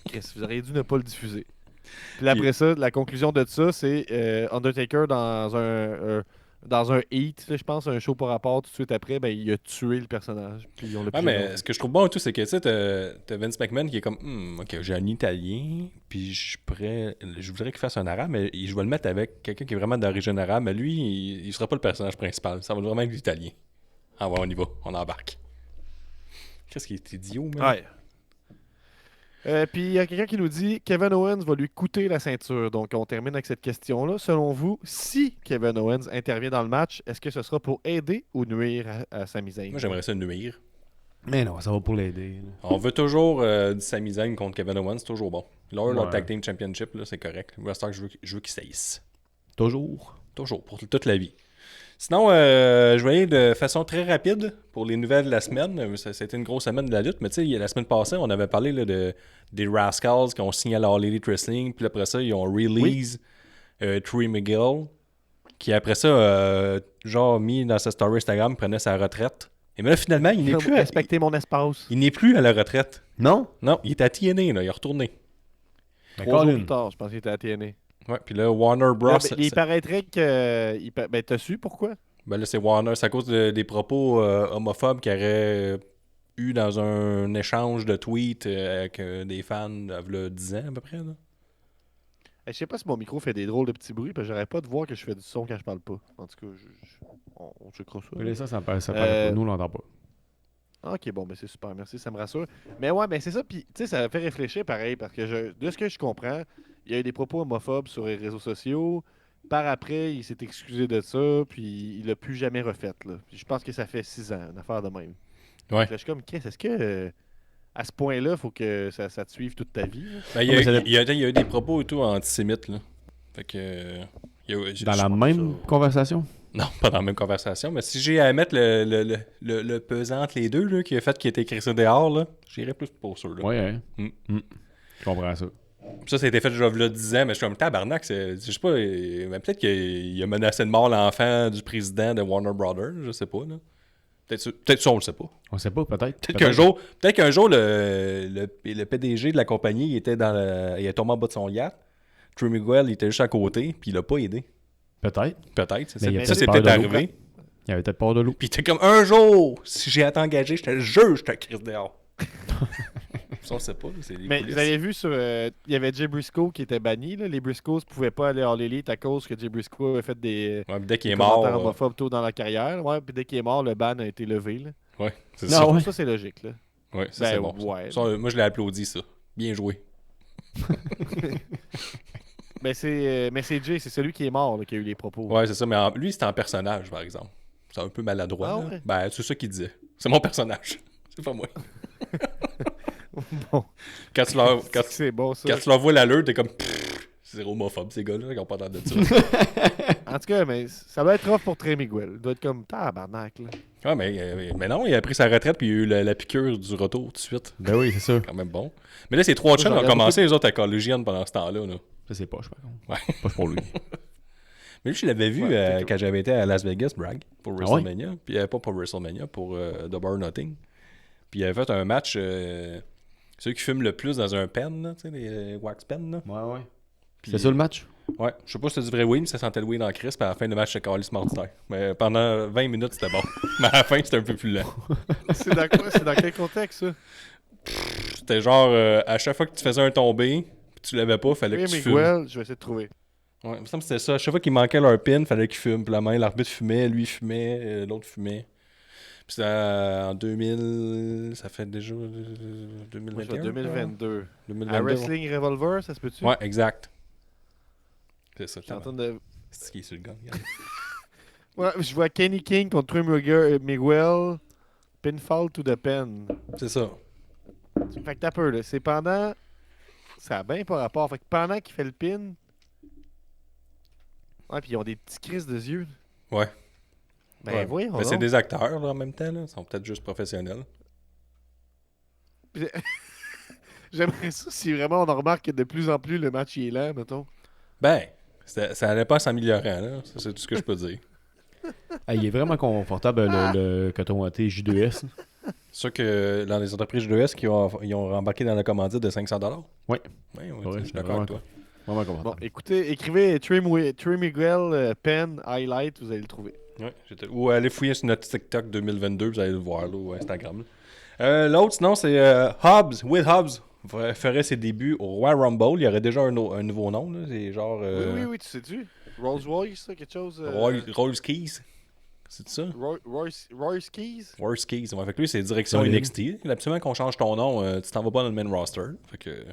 [SPEAKER 1] Chris, vous auriez dû ne pas le diffuser. Puis après ça, la conclusion de ça, c'est Undertaker dans un Heat, là, je pense, un show par rapport tout de suite après, ben, il a tué le personnage. Puis on l'a
[SPEAKER 2] Ouais,
[SPEAKER 1] plus
[SPEAKER 2] mais
[SPEAKER 1] jamais.
[SPEAKER 2] ce que je trouve bon et tout, c'est que tu sais, t'as Vince McMahon qui est comme ok, j'ai un Italien, puis je voudrais qu'il fasse un arabe, mais je vais le mettre avec quelqu'un qui est vraiment d'origine arabe, mais lui, il sera pas le personnage principal. Ça va vraiment être l'Italien. Ah ouais, on y va, on embarque. Qu'est-ce qui est idiot, man?
[SPEAKER 1] Ouais. Puis il y a quelqu'un qui nous dit Kevin Owens va lui coûter la ceinture. Donc on termine avec cette question-là. Selon vous, si Kevin Owens intervient dans le match, est-ce que ce sera pour aider ou nuire à Sami Zayn?
[SPEAKER 2] Moi, j'aimerais ça nuire.
[SPEAKER 3] Mais non, ça va pour l'aider. là.
[SPEAKER 2] On veut toujours du Sami Zayn contre Kevin Owens, c'est toujours bon. Là, leur
[SPEAKER 3] Ouais.
[SPEAKER 2] Tag Team Championship, là, c'est correct. Moi, c'est que je veux qu'ils saillissent.
[SPEAKER 3] Toujours.
[SPEAKER 2] Toujours, pour toute la vie. Sinon, je vais aller de façon très rapide pour les nouvelles de la semaine. C'était une grosse semaine de la lutte, mais tu sais, la semaine passée, on avait parlé là, des Rascals qui ont signé à la All Elite Wrestling, puis après ça, ils ont release Trey Miguel, qui après ça, genre, mis dans sa story Instagram, prenait sa retraite. Et mais là, finalement, il n'est
[SPEAKER 1] Comme
[SPEAKER 2] plus,
[SPEAKER 1] respecter mon espace.
[SPEAKER 2] il n'est plus à la retraite.
[SPEAKER 3] Non?
[SPEAKER 2] Non, il est à TNA, là, il est retourné.
[SPEAKER 1] 3 jours plus tard, je pense qu'il était à TNA.
[SPEAKER 2] Ouais, puis là, Warner Bros.
[SPEAKER 1] Là, ben, il paraîtrait que. Ben, t'as su pourquoi?
[SPEAKER 2] Ben là, c'est Warner. C'est à cause des propos homophobes qu'il y aurait eu dans un échange de tweets avec des fans de 10 ans à peu près. Là.
[SPEAKER 1] Je sais pas si mon micro fait des drôles de petits bruits, parce que j'arrête pas de voir que je fais du son quand je parle pas. En tout cas, on checkera ça.
[SPEAKER 3] Mais ça paraît pas. Nous, on l'entend pas.
[SPEAKER 1] Ok, bon, ben c'est super, merci, ça me rassure. Mais ouais, ben c'est ça, puis tu sais, ça me fait réfléchir pareil, parce que de ce que je comprends, il y a eu des propos homophobes sur les réseaux sociaux. Par après, il s'est excusé de ça, puis il l'a plus jamais refait. Là. Puis je pense que ça fait 6 ans, une affaire de même.
[SPEAKER 2] Ouais.
[SPEAKER 1] Fait que là, je suis comme, est-ce que à ce point-là, il faut que ça te suive toute ta vie? Là?
[SPEAKER 2] Ben, il y a eu des propos et tout antisémites. Là. Fait que.
[SPEAKER 3] Dans la même conversation?
[SPEAKER 2] Non, pas dans la même conversation, mais si j'ai à mettre le pesant entre les deux, là, qui a fait qu'il était écrit ça dehors, là, j'irais plus pour ça. Là.
[SPEAKER 3] Ouais, hein.
[SPEAKER 2] Mm.
[SPEAKER 3] Je comprends ça.
[SPEAKER 2] Ça a été fait déjà là 10 ans, mais je suis comme tabarnak. Je sais pas, mais peut-être qu'il a menacé de mort l'enfant du président de Warner Brothers, je sais pas. Là. Peut-être ça, on le sait pas.
[SPEAKER 3] On sait pas, peut-être.
[SPEAKER 2] Peut-être qu'un jour, le PDG de la compagnie il est tombé en bas de son yacht. Trey Miguel, il était juste à côté, puis il l'a pas aidé.
[SPEAKER 3] Peut-être.
[SPEAKER 2] Peut-être, c'est
[SPEAKER 3] Mais il y a
[SPEAKER 2] ça. Ça,
[SPEAKER 3] peut-être
[SPEAKER 2] c'est
[SPEAKER 3] peur
[SPEAKER 2] peut-être
[SPEAKER 3] de l'eau.
[SPEAKER 2] arrivé.
[SPEAKER 3] Il y avait peut-être peur de l'eau.
[SPEAKER 2] Puis t'es comme, un jour, si j'ai été engagé, je te jure, je te crise dehors. Ça, on sait pas, là, c'est les
[SPEAKER 1] Mais
[SPEAKER 2] coulisses.
[SPEAKER 1] vous avez vu sur. Il y avait Jay Briscoe qui était banni. Là. Les Briscoes ne pouvaient pas aller en l'élite à cause que Jay Briscoe avait fait des.
[SPEAKER 2] Ouais, puis dès qu'il est
[SPEAKER 1] des commentaires
[SPEAKER 2] mort.
[SPEAKER 1] homophobes tôt dans la carrière. Ouais, puis dès qu'il est mort, le ban a été levé. Là.
[SPEAKER 2] Ouais, c'est
[SPEAKER 3] Non,
[SPEAKER 2] ça.
[SPEAKER 3] ouais.
[SPEAKER 1] Ça, c'est logique. Là.
[SPEAKER 2] Ouais, ça,
[SPEAKER 1] Ben,
[SPEAKER 2] c'est bon. ça.
[SPEAKER 1] ouais.
[SPEAKER 2] Ça, moi, je l'ai applaudi, ça. Bien joué.
[SPEAKER 1] Mais c'est Jay, c'est celui qui est mort là, qui a eu les propos.
[SPEAKER 2] Ouais, c'est ça. Mais lui, c'était en personnage, par exemple. C'est un peu maladroit.
[SPEAKER 1] Ah
[SPEAKER 2] là.
[SPEAKER 1] ouais?
[SPEAKER 2] Ben, c'est ça qu'il disait. C'est mon personnage. C'est pas moi.
[SPEAKER 1] Bon.
[SPEAKER 2] Quand tu leur,
[SPEAKER 1] C'est bon, ça.
[SPEAKER 2] quand tu leur vois l'allure, t'es comme. Pfff, c'est homophobe, ces gars-là. Ils ont pas l'air de ça.
[SPEAKER 1] En tout cas, mais ça doit être rough pour Trey Miguel. Il doit être comme tabarnak, là.
[SPEAKER 2] Ouais, mais non, il a pris sa retraite puis il a eu la piqûre du retour tout de suite.
[SPEAKER 3] Ben oui, c'est ça.
[SPEAKER 2] Quand même bon. Mais là, ces trois chums
[SPEAKER 1] j'en
[SPEAKER 2] ont
[SPEAKER 1] regarde
[SPEAKER 2] commencé, les autres, à collégienne pendant ce temps-là. Là.
[SPEAKER 3] Ça, c'est poche, par contre.
[SPEAKER 2] Ouais.
[SPEAKER 3] Poche pour lui.
[SPEAKER 2] Mais lui, je l'avais vu quand j'avais été à Las Vegas, brag, pour
[SPEAKER 3] Ah ouais?
[SPEAKER 2] WrestleMania. Puis pas pour WrestleMania, pour Double or Nothing. Puis il avait fait un match, ceux qui fument le plus dans un pen, là, tu sais, les wax pen. Là.
[SPEAKER 3] Ouais.
[SPEAKER 2] Puis,
[SPEAKER 3] C'est ça le match?
[SPEAKER 2] Ouais, je sais pas si c'était du vrai weed, mais ça sentait le weed en crisp. Puis à la fin du match, c'était Carlis Mortimer. Mais pendant 20 minutes, c'était bon. Mais à la fin, c'était un peu plus lent.
[SPEAKER 1] C'est dans quoi? C'est dans quel contexte, ça?
[SPEAKER 2] C'était genre, à chaque fois que tu faisais un tombé, puis tu l'avais pas, fallait que
[SPEAKER 1] Trey
[SPEAKER 2] tu fumes.
[SPEAKER 1] Miguel, je vais essayer de trouver.
[SPEAKER 2] Ouais, il me semble que c'était ça. À chaque fois qu'il manquait leur pin, fallait qu'il fume. Puis la main, l'arbitre fumait, lui fumait, l'autre fumait. Puis c'était en 2000. Ça fait déjà
[SPEAKER 1] Moi, je
[SPEAKER 2] 2021.
[SPEAKER 1] vais 2022. À
[SPEAKER 2] 2022.
[SPEAKER 1] Wrestling Revolver, ça se peut-tu?
[SPEAKER 2] Ouais, exact. C'est ça.
[SPEAKER 1] Je suis en train de...
[SPEAKER 2] C'est qui est sur le gang, regarde.
[SPEAKER 1] Ouais, je vois Kenny King contre Trey Miguel. Pinfall to the pen.
[SPEAKER 2] C'est ça.
[SPEAKER 1] Fait que t'as peur, là. C'est pendant... Ça a bien pas rapport. Fait que pendant qu'il fait le pin... Ouais, puis ils ont des petits crises de yeux.
[SPEAKER 2] Ouais.
[SPEAKER 1] Ben
[SPEAKER 2] Ouais.
[SPEAKER 1] voyons
[SPEAKER 2] Mais c'est
[SPEAKER 1] donc.
[SPEAKER 2] des acteurs, là, en même temps. Là. Ils sont peut-être juste professionnels.
[SPEAKER 1] J'aimerais ça si vraiment on en remarque que de plus en plus le match il est lent, mettons.
[SPEAKER 2] Ben, ça allait pas s'améliorant, là. Ça, c'est tout ce que je peux dire.
[SPEAKER 3] Ah, il est vraiment confortable, le coton watté J2S.
[SPEAKER 2] C'est sûr que dans les entreprises G2S ils ont embarqué dans la commandite de 500$.
[SPEAKER 3] Oui.
[SPEAKER 2] Oui,
[SPEAKER 3] Ouais,
[SPEAKER 2] je suis d'accord avec toi.
[SPEAKER 3] Vraiment
[SPEAKER 1] Bon,
[SPEAKER 3] confortable.
[SPEAKER 1] écoutez, écrivez Trey Miguel pen highlight, vous allez le trouver.
[SPEAKER 2] Ouais, ou allez fouiller sur notre TikTok 2022, vous allez le voir là, ou Instagram. Là. L'autre, sinon, c'est Hobbs. Will Hobbs ferait ses débuts au Royal Rumble. Il y aurait déjà un nouveau nom. Là. C'est genre.
[SPEAKER 1] Oui, tu sais-tu? Rolls Royce, ça, quelque chose?
[SPEAKER 2] Rolls Keys. C'est ça?
[SPEAKER 1] Royce Keys?
[SPEAKER 2] Royce Keys. Ouais, fait que lui, c'est direction
[SPEAKER 3] Solide.
[SPEAKER 2] NXT. Absolument qu'on change ton nom, tu t'en vas pas dans le main roster. Fait que.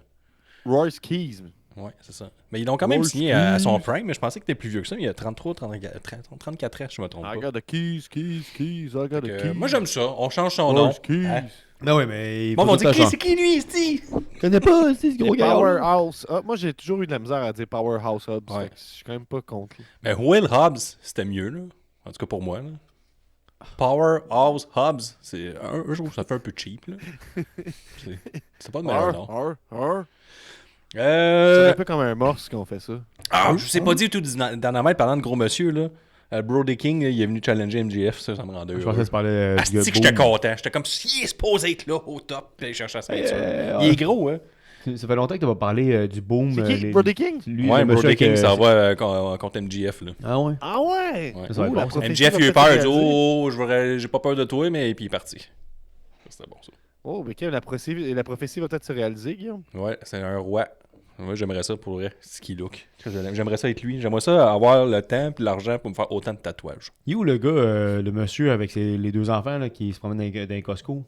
[SPEAKER 1] Royce Keys.
[SPEAKER 2] Ouais, c'est ça. Mais ils l'ont quand même
[SPEAKER 1] Royce
[SPEAKER 2] signé à son
[SPEAKER 1] Keys.
[SPEAKER 2] prime, mais je pensais que t'es plus vieux que ça. Il y a 33, 34 ans, je me trompe
[SPEAKER 1] I
[SPEAKER 2] pas.
[SPEAKER 1] got the keys, I got
[SPEAKER 2] Fait
[SPEAKER 1] the
[SPEAKER 2] que,
[SPEAKER 1] keys.
[SPEAKER 2] moi, j'aime ça. On change son nom.
[SPEAKER 1] Royce Keys.
[SPEAKER 2] Hein?
[SPEAKER 3] Ben oui, mais.
[SPEAKER 2] Moi, on dit, c'est qui lui, ici?
[SPEAKER 3] Je connais pas, c'est ce gros gars.
[SPEAKER 1] Powerhouse. Ah, moi, j'ai toujours eu de la misère à dire Powerhouse Hubs.
[SPEAKER 2] Ouais.
[SPEAKER 1] Fait que je suis quand même pas contre. Là.
[SPEAKER 2] Mais Will Hobbs, c'était mieux, là. En tout cas pour moi, là. Powerhouse Hobbs, c'est je trouve que ça fait un peu cheap, là. C'est pas le meilleur nom.
[SPEAKER 1] C'est un
[SPEAKER 2] Euh...
[SPEAKER 1] peu comme un morse qu'on fait ça.
[SPEAKER 2] Ah, je vous ai pas dit tout Dynamite parlant de gros monsieur, là. Brody King, là, il est venu challenger MJF, ça me rendait
[SPEAKER 3] Je pensais que tu parlais du
[SPEAKER 2] Asti
[SPEAKER 3] gars
[SPEAKER 2] que j'étais
[SPEAKER 3] Boom.
[SPEAKER 2] content. J'étais comme s'il est supposé être là au top, puis il cherche sa ceinture.
[SPEAKER 3] ouais.
[SPEAKER 2] Il est gros, hein.
[SPEAKER 3] Ça fait longtemps que tu vas parler du Boom.
[SPEAKER 1] C'est qui? Brody King?
[SPEAKER 3] Lui,
[SPEAKER 2] Ouais,
[SPEAKER 3] le monsieur
[SPEAKER 2] Brody King,
[SPEAKER 3] avec,
[SPEAKER 2] ça va contre MJF, là.
[SPEAKER 3] Ah ouais?
[SPEAKER 1] Ah ouais?
[SPEAKER 2] Ouais.
[SPEAKER 3] Ça va être
[SPEAKER 1] Oh, la
[SPEAKER 3] bon, ça.
[SPEAKER 1] prophétie
[SPEAKER 2] MJF,
[SPEAKER 1] va
[SPEAKER 2] il a eu
[SPEAKER 1] peut-être
[SPEAKER 2] peur, il
[SPEAKER 1] se
[SPEAKER 2] a dit
[SPEAKER 1] réaliser.
[SPEAKER 2] oh, j'ai pas peur de toi, mais puis il est parti. Ça, c'était bon, ça.
[SPEAKER 1] Oh, mais Kev, la prophétie va peut-être se réaliser, Guillaume.
[SPEAKER 2] Ouais, c'est un roi. Moi, j'aimerais ça pour vrai, ce qu'il look. J'aimerais ça être lui. J'aimerais ça avoir le temps et l'argent pour me faire autant de tatouages.
[SPEAKER 3] Il est où le gars, le monsieur avec les deux enfants là, qui se promène dans les Costco?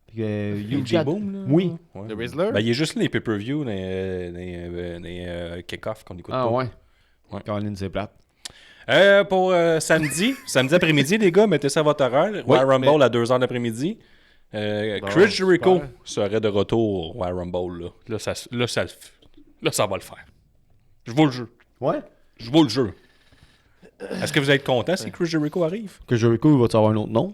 [SPEAKER 3] Puis, il est où le
[SPEAKER 2] AJ
[SPEAKER 3] chat?
[SPEAKER 2] Boom, là?
[SPEAKER 3] Oui.
[SPEAKER 2] Ouais.
[SPEAKER 1] Le Rizzler?
[SPEAKER 2] Ben, il est juste là, les pay-per-view, les kick-offs qu'on écoute
[SPEAKER 3] Ah
[SPEAKER 2] pas.
[SPEAKER 3] ouais?
[SPEAKER 2] Ouais.
[SPEAKER 3] Caroline, c'est plate.
[SPEAKER 2] Pour samedi après-midi, les gars, mettez ça à votre horaire. Royal Rumble à 2h l'après-midi. Chris Jericho
[SPEAKER 1] super.
[SPEAKER 2] serait de retour au Royal Rumble. Là, ça va le faire. Je vaux le jeu.
[SPEAKER 3] Ouais?
[SPEAKER 2] Je vaux le jeu. Est-ce que vous êtes content si Chris Jericho arrive?
[SPEAKER 3] Que Jericho, il va-tu avoir un autre nom?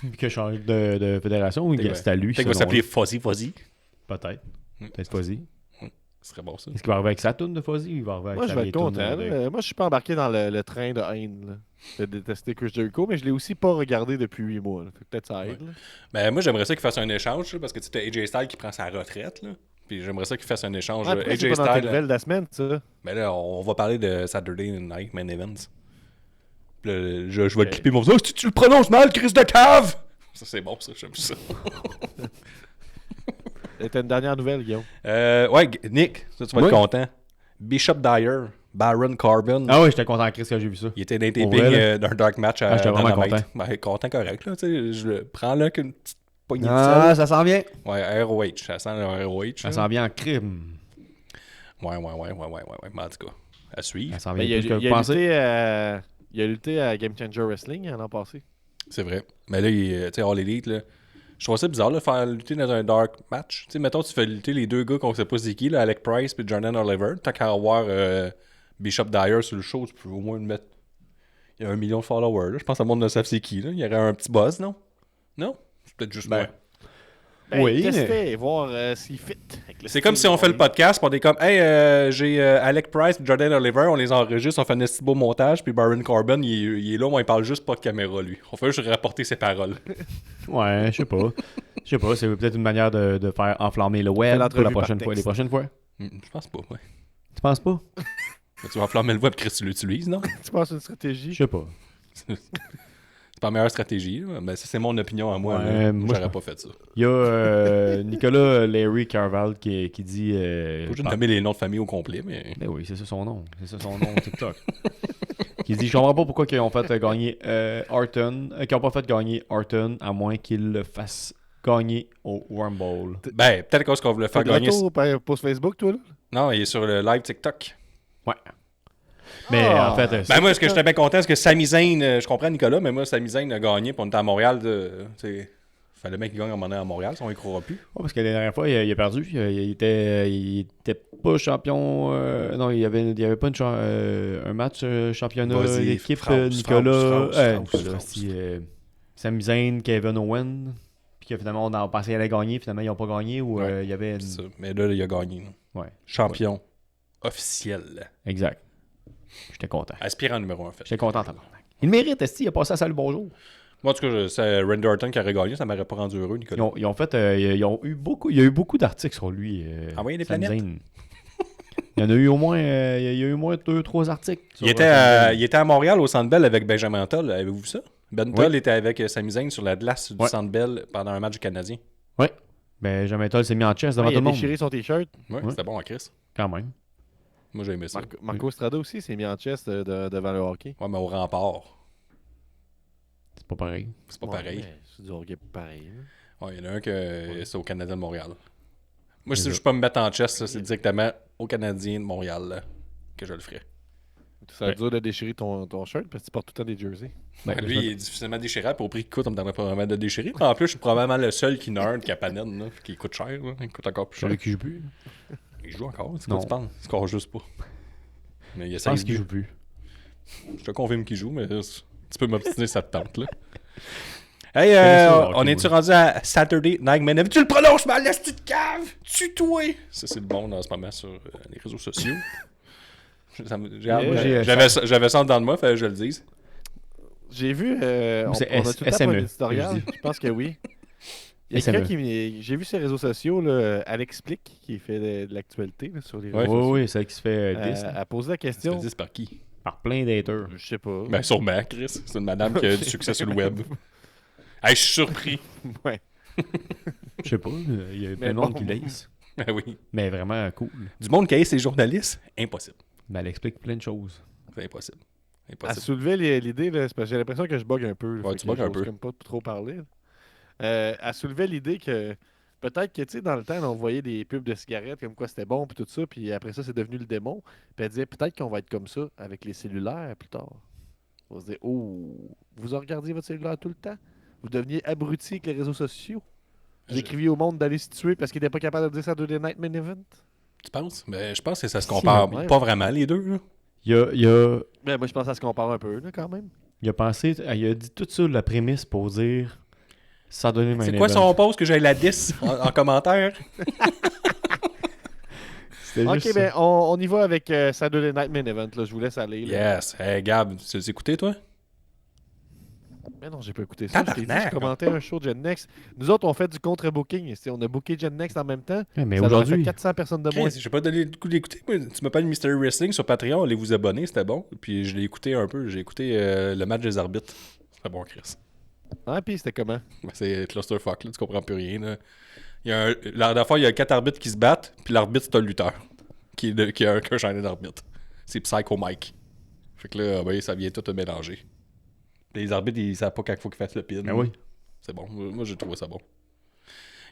[SPEAKER 3] Puis qu'il change de fédération ou c'est à lui?
[SPEAKER 2] Peut-être qu'il va s'appeler Fuzzy.
[SPEAKER 3] Peut-être. Peut-être Fuzzy.
[SPEAKER 2] Ce serait bon, ça.
[SPEAKER 3] Est-ce qu'il va arriver avec sa toune de Fuzzy ou il va arriver avec
[SPEAKER 1] Moi, je
[SPEAKER 3] sa
[SPEAKER 1] vais
[SPEAKER 3] vieille
[SPEAKER 1] être content.
[SPEAKER 3] toune
[SPEAKER 1] là. Moi, je suis pas embarqué dans le train de haine là, de détester Chris Jericho, mais je l'ai aussi pas regardé depuis 8 mois. Là. Fait que peut-être ça aide. Là.
[SPEAKER 2] Ben, moi, j'aimerais ça qu'il fasse un échange, là, parce que tu sais, AJ Styles qui prend sa retraite, là. Puis j'aimerais ça qu'il fasse un échange.
[SPEAKER 1] Ah, pourquoi c'est
[SPEAKER 2] AJ
[SPEAKER 1] pas dans tes
[SPEAKER 2] Styles.
[SPEAKER 1] nouvelles de la semaine, ça?
[SPEAKER 2] Ben là, on va parler de Saturday Night Main Events. Puis là, je vais le clipper, ils vont me dire, tu le prononces mal, Chris de cave! Ça, c'est bon, ça, j'aime ça.
[SPEAKER 1] T'as une dernière nouvelle, Guillaume.
[SPEAKER 2] Ouais, Nick, ça, tu vas
[SPEAKER 3] Oui.
[SPEAKER 2] être content. Bishop Dyer, Baron Corbin.
[SPEAKER 3] Ah ouais, j'étais content, Chris, quand j'ai vu ça.
[SPEAKER 2] Il était dans les
[SPEAKER 3] Pour
[SPEAKER 2] tapings
[SPEAKER 3] vrai, là.
[SPEAKER 2] d'un dark match à
[SPEAKER 3] j'étais vraiment
[SPEAKER 2] Dynamite.
[SPEAKER 3] content.
[SPEAKER 2] Ben, content correct, là. Tu sais, je le prends là qu'une petite poignée de
[SPEAKER 3] Ah,
[SPEAKER 2] sel.
[SPEAKER 3] ça sent bien.
[SPEAKER 2] Ouais, ROH. Ça sent le ROH.
[SPEAKER 3] Ça
[SPEAKER 2] là.
[SPEAKER 3] sent bien en crime.
[SPEAKER 2] Ouais. Mais en tout cas, à suivre.
[SPEAKER 3] Ça sent
[SPEAKER 1] Ben,
[SPEAKER 3] bien plus que vous pensez.
[SPEAKER 1] il a lutté à Game Changer Wrestling l'an passé.
[SPEAKER 2] C'est vrai. Mais là, tu sais, All Elite, là. Je trouve ça bizarre, là, de faire lutter dans un dark match. Tu sais, mettons, tu fais lutter les deux gars qu'on sait pas c'est qui, là, Alec Price et Jordan Oliver. Tant qu'à avoir Bishop Dyer sur le show, tu peux au moins le mettre. Il y a 1 million de followers. Là. Je pense que le monde ne sait c'est qui. Là. Il y aurait un petit buzz, non? Non? C'est peut-être juste moi.
[SPEAKER 3] Oui,
[SPEAKER 1] tester et voir s'il fit. avec le
[SPEAKER 2] C'est comme
[SPEAKER 1] style
[SPEAKER 2] si on fait le
[SPEAKER 1] qu'on
[SPEAKER 2] podcast, puis on est comme, hey, j'ai Alec Price et Jordan Oliver, on les enregistre, on fait un petit beau montage, puis Baron Corbin, il est là, mais il parle juste pas de caméra, lui. On fait juste rapporter ses paroles.
[SPEAKER 3] Ouais, je sais pas. Je sais pas, c'est peut-être une manière de faire enflammer le web pour
[SPEAKER 1] l'entrevue
[SPEAKER 3] la
[SPEAKER 1] par
[SPEAKER 3] prochaine fois.
[SPEAKER 1] texte.
[SPEAKER 3] Les prochaines fois.
[SPEAKER 2] Je pense pas, ouais.
[SPEAKER 3] Tu penses pas?
[SPEAKER 2] Mais tu vas enflammer le web, Chris, tu l'utilises, non?
[SPEAKER 1] Tu penses une
[SPEAKER 3] Je
[SPEAKER 1] stratégie?
[SPEAKER 3] sais pas.
[SPEAKER 2] C'est pas la meilleure stratégie, là. Mais ça, c'est mon opinion à moi.
[SPEAKER 3] Ouais,
[SPEAKER 2] là.
[SPEAKER 3] moi,
[SPEAKER 2] J'aurais pas fait ça.
[SPEAKER 3] Il y a Nicolas Larry Carval qui dit...
[SPEAKER 2] Faut juste nommer les noms de famille au complet, mais...
[SPEAKER 3] Ben oui, c'est ça son nom. C'est ça son nom TikTok. Qui dit, je comprends pas pourquoi ils ont fait gagner Orton, qu'ils ont pas fait gagner Orton, à moins qu'ils le fassent gagner au Rumble.
[SPEAKER 2] Ben, peut-être qu'on voulait faire
[SPEAKER 1] T'es de
[SPEAKER 2] gagner...
[SPEAKER 1] retour par post Facebook, toi, là?
[SPEAKER 2] Non, il est sur le live TikTok.
[SPEAKER 3] Ouais. Mais
[SPEAKER 1] Ah.
[SPEAKER 3] en fait...
[SPEAKER 2] Ben moi, ce que j'étais bien content, c'est que Sami Zayn, je comprends Nicolas, mais moi, Sami Zayn a gagné, puis on était à Montréal. Fallait bien qu'il gagne à Montréal, sinon il ne croira plus.
[SPEAKER 3] Ouais, parce que la dernière fois, il a perdu. Il était pas champion. Non, il y avait pas un match championnat
[SPEAKER 2] Vas-y,
[SPEAKER 3] d'équipe.
[SPEAKER 2] France,
[SPEAKER 3] Nicolas.
[SPEAKER 2] France.
[SPEAKER 3] Sami Zayn, Kevin Owen. Puis que finalement, on pensait qu'il allait gagner. Finalement, ils n'ont pas gagné. Ou
[SPEAKER 2] Ouais,
[SPEAKER 3] il y avait.
[SPEAKER 2] C'est ça. Mais là, il a gagné. Là.
[SPEAKER 3] Ouais,
[SPEAKER 2] Champion officiel.
[SPEAKER 3] exact. J'étais content.
[SPEAKER 2] Aspirant numéro 1, en fait.
[SPEAKER 3] J'étais content, tabarnak. Il le mérite, esti. Il a passé à salut bonjour.
[SPEAKER 2] Moi, en tout cas, c'est Randy Orton qui aurait gagné, ça m'aurait pas rendu heureux, Nicolas.
[SPEAKER 3] Ils ont fait. Ils ont eu beaucoup. Il y a eu beaucoup d'articles sur lui.
[SPEAKER 2] Envoyer des
[SPEAKER 3] Sami
[SPEAKER 2] planètes.
[SPEAKER 3] Zayn. Il y en a eu au moins. Il y a eu au moins 2-3 articles. sur,
[SPEAKER 2] Il était à Montréal au Centre Bell avec Benjamin Toll. Avez-vous vu ça? Ben Toll
[SPEAKER 3] Oui.
[SPEAKER 2] était avec Sami Zayn sur la glace du
[SPEAKER 3] Ouais.
[SPEAKER 2] Centre Bell pendant un match du Canadien.
[SPEAKER 3] Oui. Ben, Benjamin Toll s'est mis en chest devant
[SPEAKER 1] Ouais,
[SPEAKER 3] tout
[SPEAKER 1] il
[SPEAKER 3] le
[SPEAKER 1] a
[SPEAKER 3] monde.
[SPEAKER 1] déchiré son t-shirt.
[SPEAKER 2] Ouais,
[SPEAKER 3] Ouais.
[SPEAKER 2] c'était bon à Chris.
[SPEAKER 3] Quand même.
[SPEAKER 2] Moi, j'ai aimé ça.
[SPEAKER 1] Marco Strada aussi s'est mis en chest devant le hockey.
[SPEAKER 2] Ouais, mais au rempart,
[SPEAKER 3] C'est pas pareil.
[SPEAKER 2] c'est pas
[SPEAKER 1] Ouais,
[SPEAKER 2] pareil.
[SPEAKER 1] mais C'est du hockey pareil. là.
[SPEAKER 2] Ouais, il y en a un que c'est au Canadien de Montréal. Moi, si je peux me mettre en chest, ça, c'est directement au Canadien de Montréal là, que je le ferais.
[SPEAKER 1] Ça dur de déchirer ton shirt parce que tu portes tout le temps des jerseys.
[SPEAKER 3] Ben,
[SPEAKER 2] Lui, il est difficilement déchirable. Au prix qu'il coûte, on me donnerait pas vraiment de déchirer. En plus, je suis probablement le seul qui nerd qui a Panen, là, qui coûte cher. Là. Il coûte encore plus cher.
[SPEAKER 3] celui qui joue plus.
[SPEAKER 2] Il joue encore, c'est
[SPEAKER 3] Non.
[SPEAKER 2] quoi tu penses? Il score juste pas. Mais il
[SPEAKER 3] Je
[SPEAKER 2] essaye
[SPEAKER 3] pense qu'il
[SPEAKER 2] de-
[SPEAKER 3] joue plus.
[SPEAKER 2] Je te confirme qu'il joue, mais tu peux m'obstiner, ça te tente, là. Hey,
[SPEAKER 3] connais ça, le
[SPEAKER 2] on
[SPEAKER 3] hockey,
[SPEAKER 2] est-tu
[SPEAKER 3] moi.
[SPEAKER 2] rendu à Saturday Night Main? Tu le prolonges, ma petite cave! Tue-toi! Ça, c'est le bon en ce moment sur les réseaux sociaux. J'avais ça en dedans de moi, fallait que je le dise.
[SPEAKER 1] J'ai vu. On
[SPEAKER 3] C'est
[SPEAKER 1] a tout le temps pas
[SPEAKER 3] SME,
[SPEAKER 1] un éditorial.
[SPEAKER 3] que je
[SPEAKER 1] Je pense que oui. Il y a
[SPEAKER 3] SME.
[SPEAKER 1] quelqu'un J'ai vu sur les réseaux sociaux, là, Alex Plick, qui fait de l'actualité là, sur les
[SPEAKER 2] Ouais.
[SPEAKER 1] réseaux
[SPEAKER 3] Oui,
[SPEAKER 1] sociaux.
[SPEAKER 3] oui, c'est elle qui se fait diss
[SPEAKER 1] A posé la
[SPEAKER 2] Tu le
[SPEAKER 1] question.
[SPEAKER 2] dis par qui?
[SPEAKER 3] par plein d'haters.
[SPEAKER 1] Je sais pas.
[SPEAKER 2] Ben, sûrement, Chris. C'est une madame qui a du succès sur le web. Hey, je suis surpris.
[SPEAKER 1] Ouais.
[SPEAKER 3] Je sais pas, il y a plein de
[SPEAKER 1] bon.
[SPEAKER 3] monde qui l'aise.
[SPEAKER 2] Ben oui.
[SPEAKER 3] Mais vraiment cool.
[SPEAKER 2] Du monde qui aille ses journalistes? Impossible.
[SPEAKER 3] Mais elle explique plein de choses.
[SPEAKER 2] C'est impossible.
[SPEAKER 1] Elle
[SPEAKER 2] Impossible.
[SPEAKER 1] soulevait l'idée, là, c'est parce que j'ai l'impression que je bug un peu. là,
[SPEAKER 2] Ouais,
[SPEAKER 1] fait
[SPEAKER 2] tu
[SPEAKER 1] que
[SPEAKER 2] bugs un
[SPEAKER 1] j'ose
[SPEAKER 2] peu.
[SPEAKER 1] comme pas trop parler. Elle soulevait l'idée que peut-être que, tu sais, dans le temps, on voyait des pubs de cigarettes comme quoi c'était bon, puis tout ça, puis après ça, c'est devenu le démon. Puis elle disait peut-être qu'on va être comme ça avec les cellulaires plus tard. On va se dire, oh, vous en regardiez votre cellulaire tout le temps? Vous deveniez abrutis avec les réseaux sociaux? Vous
[SPEAKER 2] Je-
[SPEAKER 1] écriviez au monde d'aller se tuer parce qu'il n'était pas capable de dire ça de des Night Main Event?
[SPEAKER 2] Tu penses? Ben, je pense que ça se compare
[SPEAKER 1] ouais.
[SPEAKER 2] pas vraiment, les deux. Là.
[SPEAKER 3] Il a
[SPEAKER 1] Ben, moi, je pense que ça se compare un peu, là, quand même.
[SPEAKER 3] pensé, il a dit tout ça, la prémisse pour dire ça donnait
[SPEAKER 2] C'est quoi son post que j'ai la 10 en commentaire?
[SPEAKER 1] Ok, ben, on y va avec Saturday Night Main Event, là. Je vous laisse aller. là.
[SPEAKER 2] Yes. Hey, Gab, tu l'as écouté, toi?
[SPEAKER 1] Mais non, j'ai pas écouté ça. Je t'ai dit, je
[SPEAKER 2] Tabarnak.
[SPEAKER 1] commentais un show de Gen Next. Nous autres, on fait du contre-booking. On a booké Gen Next en même temps.
[SPEAKER 3] Mais
[SPEAKER 1] Ça leur a fait
[SPEAKER 3] aujourd'hui,
[SPEAKER 1] 400 personnes de moins.
[SPEAKER 2] Je n'ai pas donné le coup d'écouter. Moi, tu m'appelles Mystery Wrestling sur Patreon, allez vous abonner, c'était bon. Puis je l'ai écouté un peu. J'ai écouté le match des arbitres. C'était bon, Chris.
[SPEAKER 1] Ah, puis c'était comment?
[SPEAKER 2] Ben, c'est clusterfuck, là, tu comprends plus rien. Là. La dernière fois, il y a 4 arbitres qui se battent, puis l'arbitre, c'est un lutteur qui a un chandail d'arbitre. C'est Psycho Mike. Fait que là, ben, ça vient tout mélanger. Les arbitres, ils savent pas quand il faut qu'ils fassent le pin.
[SPEAKER 3] Ben oui.
[SPEAKER 2] C'est bon. Moi, j'ai trouvé ça bon.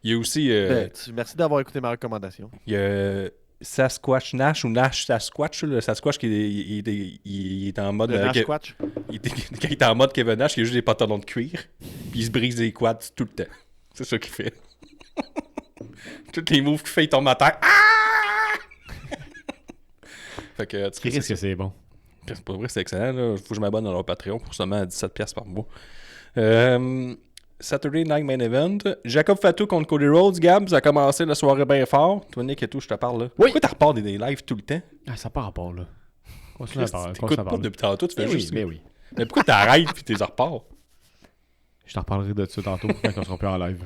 [SPEAKER 2] Il y a aussi...
[SPEAKER 1] Ben, merci d'avoir écouté ma recommandation.
[SPEAKER 2] il y a Sasquatch Nash ou Nash Sasquatch. Le Sasquatch qui il est en mode...
[SPEAKER 1] Le Nash Squatch.
[SPEAKER 2] Quand il est en mode Kevin Nash, il a juste des pantalons de cuir. Puis il se brise les quads tout le temps. C'est ça qu'il fait. Tous les moves qu'il fait, il tombe à terre. Ah! Fait que,
[SPEAKER 3] Qui risque que c'est bon.
[SPEAKER 2] c'est pas vrai, c'est excellent. Il faut que je m'abonne à leur Patreon pour seulement 17$ par mois. Saturday Night Main Event. Jacob Fatu contre Cody Rhodes. Gab, ça a commencé la soirée bien fort. Toi, Nick et tout, je te parle là.
[SPEAKER 3] Oui.
[SPEAKER 2] Pourquoi tu repars des lives tout le temps?
[SPEAKER 3] Ah, ça n'a pas rapport, là. Continue à parler.
[SPEAKER 2] T'écoutes pas depuis tantôt, tu fais
[SPEAKER 3] Mais oui,
[SPEAKER 2] juste...
[SPEAKER 3] mais oui.
[SPEAKER 2] Mais pourquoi t'arrêtes puis t'es en repars?
[SPEAKER 3] Je t'en reparlerai de ça tantôt quand on sera plus en live.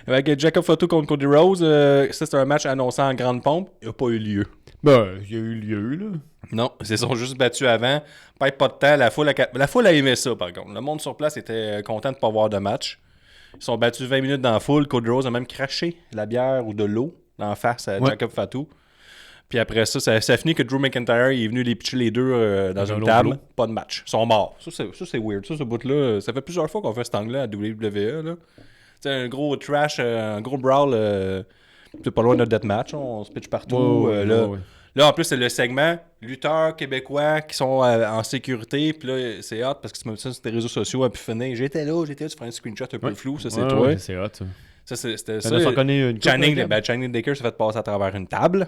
[SPEAKER 2] Avec Jacob Fatu contre Cody Rhodes, ça c'est un match annoncé en grande pompe. Il n'a pas eu lieu.
[SPEAKER 3] Ben, il y a eu lieu, là.
[SPEAKER 2] Non, ils se sont juste battus avant. Pas de temps. La foule a aimé ça, par contre. Le monde sur place était content de ne pas voir de match. Ils sont battus 20 minutes dans la foule. Cody Rhodes a même craché la bière ou de l'eau en face à Jacob Fatu. Puis après ça, ça finit que Drew McIntyre est venu les pitcher les deux dans une table. Pas de match. Ils sont morts. Ça, c'est weird. Ça, ce bout-là, ça fait plusieurs fois qu'on fait cet angle-là à WWE. Là. C'est un gros trash, un gros brawl. C'est pas loin d'un deathmatch. On se pitch partout. Là, en plus, c'est le segment lutteurs québécois qui sont en sécurité. Puis là, c'est hot parce que tu me dis ça sur tes réseaux sociaux à pu finir. J'étais là, tu ferais un screenshot un peu flou. Ça, c'est toi.
[SPEAKER 3] Ouais, c'est hot, ça.
[SPEAKER 2] Ça, c'était ça.
[SPEAKER 3] On connaît une
[SPEAKER 2] Channing Daker s'est fait passer à travers une table.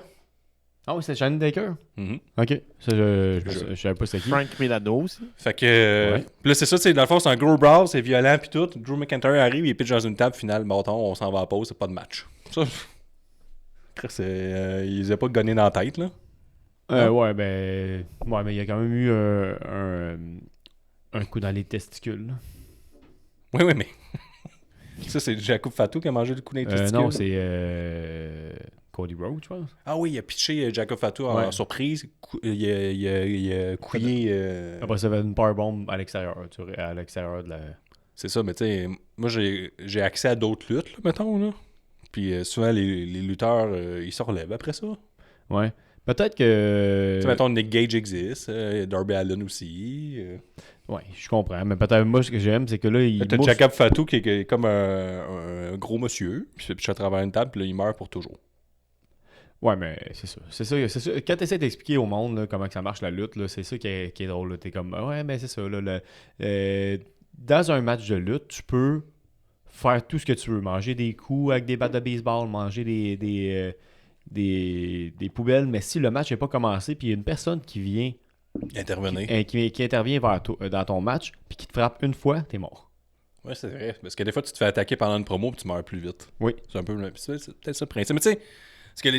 [SPEAKER 3] Ah oui, c'est Channing Daker?
[SPEAKER 2] Mm-hmm.
[SPEAKER 3] Ok. Ça, je savais pas c'était qui.
[SPEAKER 1] Frank Milano aussi.
[SPEAKER 2] Fait que... Puis là, c'est ça, dans le fond, c'est un gros brawl, c'est violent puis tout. Drew McIntyre arrive, il pitch dans une table finale. Bâton, on s'en va à pause, c'est pas de match. Ça... ils les ont pas gagné dans la tête, là.
[SPEAKER 3] Ouais, mais il y a quand même eu un coup dans les testicules. Là.
[SPEAKER 2] Oui, mais... ça, c'est Jacob Fatu qui a mangé le coup dans les testicules.
[SPEAKER 3] Non, c'est Cody Rhodes, je pense.
[SPEAKER 2] Ah oui, il a pitché Jacob Fatu en surprise. Il a couillé...
[SPEAKER 3] Après ça, il y avait une powerbomb à l'extérieur de la...
[SPEAKER 2] C'est ça, mais tu sais, moi, j'ai accès à d'autres luttes, là, mettons, là. Puis souvent, les lutteurs, ils se relèvent après ça.
[SPEAKER 3] Ouais. Peut-être que...
[SPEAKER 2] Tu sais, mettons, Nick Gage existe, Darby Allin aussi.
[SPEAKER 3] Ouais, je comprends. Mais peut-être, moi, ce que j'aime, c'est que là, il
[SPEAKER 2] t'as Jacob Fatu qui est comme un gros monsieur, puis il pitch à travers une table, puis là, il meurt pour toujours.
[SPEAKER 3] Ouais, mais c'est ça. C'est ça. Quand tu essaies d'expliquer au monde là, comment que ça marche la lutte, là, c'est ça qui est drôle. Là. T'es comme, ouais, mais c'est ça. Là, dans un match de lutte, tu peux faire tout ce que tu veux. Manger des coups avec des battes de baseball, manger des poubelles. Mais si le match n'est pas commencé, puis il y a une personne qui vient
[SPEAKER 2] intervenir,
[SPEAKER 3] qui intervient dans ton match, puis qui te frappe une fois, t'es mort.
[SPEAKER 2] Ouais, c'est vrai. Parce que des fois, tu te fais attaquer pendant une promo, puis tu meurs plus vite.
[SPEAKER 3] Oui.
[SPEAKER 2] C'est un peu c'est peut-être ça le principe. Mais tu sais, parce que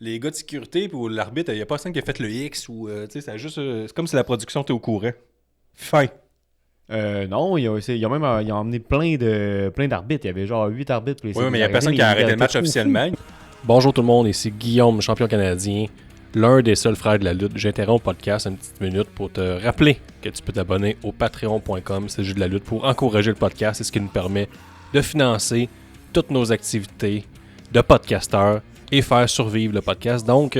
[SPEAKER 2] les gars de sécurité ou l'arbitre, il n'y a pas personne qui a fait le X ou tu sais, c'est comme si la production était au courant. Fin.
[SPEAKER 3] Non, il a emmené plein d'arbitres. Il y avait genre 8 arbitres.
[SPEAKER 2] Oui, mais il n'y a personne qui a arrêté le match officiellement. Bonjour tout le monde, ici Guillaume, champion canadien, l'un des seuls frères de la lutte. J'interromps le podcast une petite minute pour te rappeler que tu peux t'abonner au patreon.com, c'est juste de la lutte, pour encourager le podcast. C'est ce qui nous permet de financer toutes nos activités de podcasteurs et faire survivre le podcast. Donc,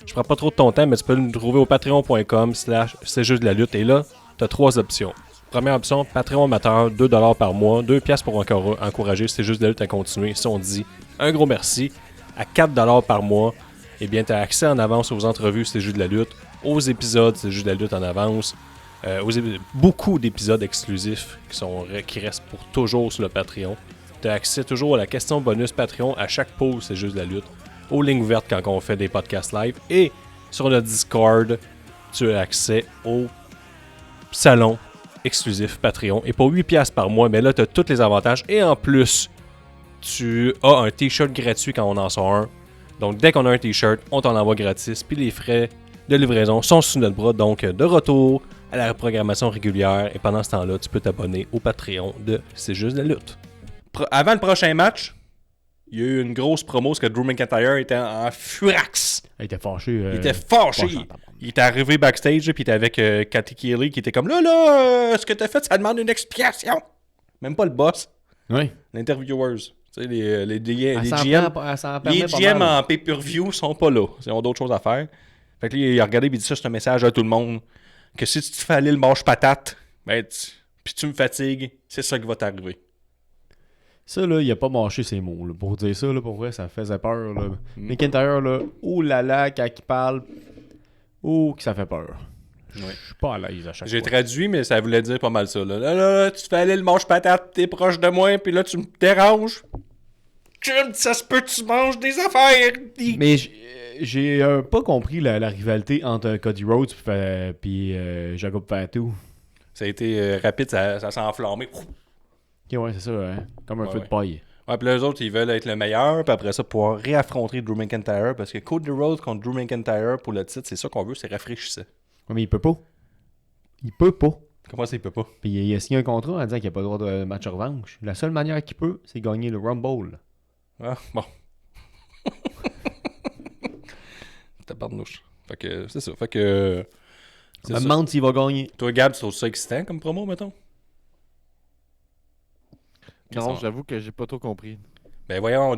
[SPEAKER 2] je prends pas trop de ton temps, mais tu peux nous trouver au patreon.com/ c'est juste de la lutte. Et là, tu as 3 options. Première option, Patreon amateur, 2$ par mois, 2$ pour encourager C'est juste de la lutte à continuer. Si on dit un gros merci, à 4$ par mois, eh bien, tu as accès en avance aux entrevues C'est juste de la lutte, aux épisodes C'est juste de la lutte en avance, beaucoup d'épisodes exclusifs qui restent pour toujours sur le Patreon. Tu as accès toujours à la question bonus Patreon à chaque pause C'est juste de la lutte, aux lignes ouvertes quand on fait des podcasts live, et sur le Discord, tu as accès au salon exclusif Patreon. Et pour 8$ par mois, mais là, tu as tous les avantages. Et en plus, tu as un t-shirt gratuit quand on en sort un. Donc, dès qu'on a un t-shirt, on t'en envoie gratis. Puis les frais de livraison sont sous notre bras. Donc, de retour à la programmation régulière. Et pendant ce temps-là, tu peux t'abonner au Patreon de C'est juste de la lutte. Avant le prochain match, il y a eu une grosse promo parce que Drew McIntyre était en furax.
[SPEAKER 3] Il était fâché.
[SPEAKER 2] Il était fâché. Il était arrivé backstage puis il était avec Cathy Kelly qui était comme là, ce que t'as fait, ça demande une explication. Même pas le boss.
[SPEAKER 3] Oui.
[SPEAKER 2] L'interviewers. Tu sais, les
[SPEAKER 3] GM,
[SPEAKER 2] GM en pay-per-view sont pas là. Ils ont d'autres choses à faire. Fait que là, il a regardé et il dit ça, c'est un message à tout le monde. Que si tu te fais aller le manche-patate, ben, puis tu me fatigues, c'est ça qui va t'arriver.
[SPEAKER 3] Ça, là, il a pas mâché ses mots. Là. Pour dire ça, là, pour vrai, ça faisait peur. Là. McIntyre, là, oh là là, quand il parle, oh, que ça fait peur. Je suis pas à l'aise à chaque fois.
[SPEAKER 2] J'ai traduit, mais ça voulait dire pas mal ça. Là, tu te fais aller le manche-patate, t'es proche de moi, puis là, tu me déranges. Ça se peut que tu manges des affaires!
[SPEAKER 3] Mais j'ai pas compris la rivalité entre Cody Rhodes puis Jacob Fatu.
[SPEAKER 2] Ça a été rapide, ça s'est enflammé.
[SPEAKER 3] Ok, ouais, c'est ça, hein? Comme un
[SPEAKER 2] Ouais,
[SPEAKER 3] feu
[SPEAKER 2] ouais.
[SPEAKER 3] de paille.
[SPEAKER 2] Ouais, puis les autres, ils veulent être le meilleur, puis après ça, pouvoir réaffronter Drew McIntyre, parce que Cody Rhodes contre Drew McIntyre pour le titre, c'est ça qu'on veut, c'est rafraîchissant.
[SPEAKER 3] Ouais, mais il peut pas. Il peut pas.
[SPEAKER 2] Comment ça, il peut pas?
[SPEAKER 3] Puis il a signé un contrat en disant qu'il n'y a pas le droit de match revanche. La seule manière qu'il peut, c'est gagner le Rumble.
[SPEAKER 2] Ah, bon. Tabarnouche. Fait que, c'est ça. Fait que...
[SPEAKER 3] Je
[SPEAKER 2] c'est
[SPEAKER 3] me
[SPEAKER 2] ça.
[SPEAKER 3] demande s'il va gagner.
[SPEAKER 2] Toi, Gab, tu trouves ça excitant comme promo, mettons?
[SPEAKER 1] Non, j'avoue que j'ai pas trop compris.
[SPEAKER 2] Ben voyons,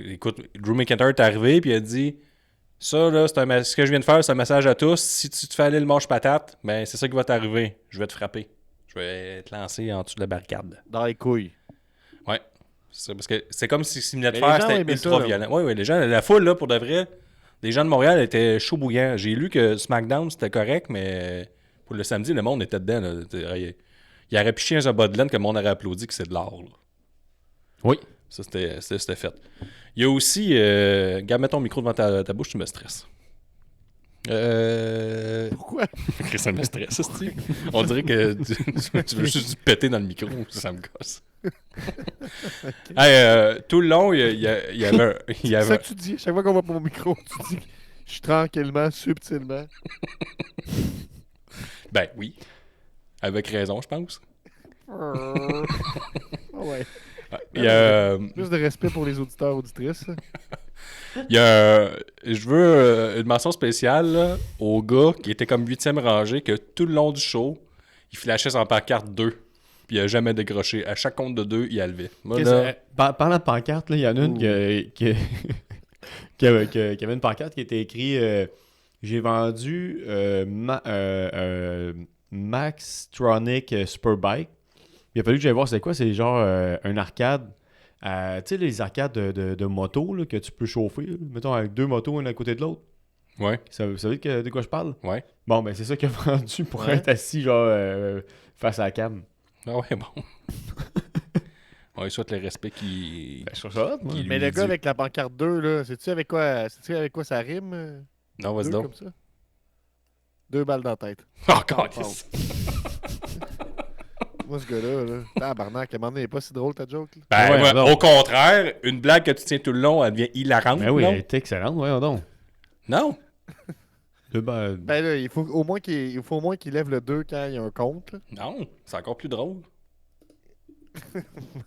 [SPEAKER 2] écoute, Drew McIntyre est arrivé, puis il a dit... Ça, là, ce que je viens de faire, c'est un message à tous. Si tu te fais aller le manche-patate, ben c'est ça qui va t'arriver. Je vais te frapper. Je vais te lancer en dessous de la barricade.
[SPEAKER 1] Dans les couilles.
[SPEAKER 2] Ouais. C'est ça, parce que c'est comme si ce qu'il venait de
[SPEAKER 1] Mais les
[SPEAKER 2] faire,
[SPEAKER 1] gens
[SPEAKER 2] c'était
[SPEAKER 1] aimaient
[SPEAKER 2] ultra
[SPEAKER 1] ça, là.
[SPEAKER 2] violent. Oui, oui, les gens, la foule, là, pour de vrai, les gens de Montréal étaient chaud bouillants. J'ai lu que SmackDown, c'était correct, mais pour le samedi, le monde était dedans. Là. Il aurait piché un bas de laine que le monde aurait applaudi que c'est de l'art. Là.
[SPEAKER 3] Oui.
[SPEAKER 2] Ça, c'était fait. Il y a aussi... Gab, mets ton micro devant ta bouche, tu me stresses.
[SPEAKER 1] Pourquoi?
[SPEAKER 2] Ça me stresse, c'est-tu? On dirait que tu veux juste péter dans le micro, ça me gosse. Hey, tout le long, il y avait...
[SPEAKER 1] C'est ça que tu dis. Chaque fois qu'on va pour mon micro, tu dis que je suis tranquillement, subtilement.
[SPEAKER 2] Ben oui. Avec raison, je pense.
[SPEAKER 1] Ah ouais.
[SPEAKER 2] Il y a...
[SPEAKER 1] Plus de respect pour les auditeurs auditrices.
[SPEAKER 2] Il y a, je veux une mention spéciale là, au gars qui était comme 8e rangée, que tout le long du show, il flashait son pancarte 2. Puis il a jamais décroché. À chaque compte de 2, il a levé. Moi, là,
[SPEAKER 3] Parlant de pancarte, il y en a une qui avait une pancarte qui était écrite j'ai vendu Max Tronic Superbike. Il a fallu que j'aille voir c'est quoi. C'est genre un arcade. Tu sais, les arcades de moto là, que tu peux chauffer. Là, mettons avec 2 motos, une à côté de l'autre.
[SPEAKER 2] ouais,
[SPEAKER 3] Vous savez de quoi je parle?
[SPEAKER 2] ouais.
[SPEAKER 3] Bon, ben c'est ça qu'il a vendu pour
[SPEAKER 1] Ouais.
[SPEAKER 3] être assis genre face à la cam.
[SPEAKER 2] Ah ouais, bon. On lui souhaite le respect qui...
[SPEAKER 3] Ben, je trouve ça hot, moi.
[SPEAKER 2] qui lui
[SPEAKER 1] Mais le
[SPEAKER 2] est
[SPEAKER 1] gars
[SPEAKER 2] dû.
[SPEAKER 1] avec la pancarte 2, là, sais-tu avec quoi ça rime?
[SPEAKER 2] Non, vas-y
[SPEAKER 1] 2
[SPEAKER 2] donc.
[SPEAKER 1] comme ça? 2 balles dans la tête.
[SPEAKER 2] Oh, câlisse.
[SPEAKER 1] Moi, ce gars-là, là, tabarnak, à un moment donné, il est pas si drôle ta joke. Là.
[SPEAKER 2] Ben,
[SPEAKER 3] Ouais,
[SPEAKER 2] ouais,
[SPEAKER 3] non.
[SPEAKER 2] au contraire, une blague que tu tiens tout le long, elle devient hilarante.
[SPEAKER 3] Ben oui,
[SPEAKER 2] non?
[SPEAKER 3] elle était excellente, voyons donc.
[SPEAKER 2] Non?
[SPEAKER 1] Ben là, il faut au moins qu'il lève le 2 quand il y a un compte. Là.
[SPEAKER 2] Non, c'est encore plus drôle.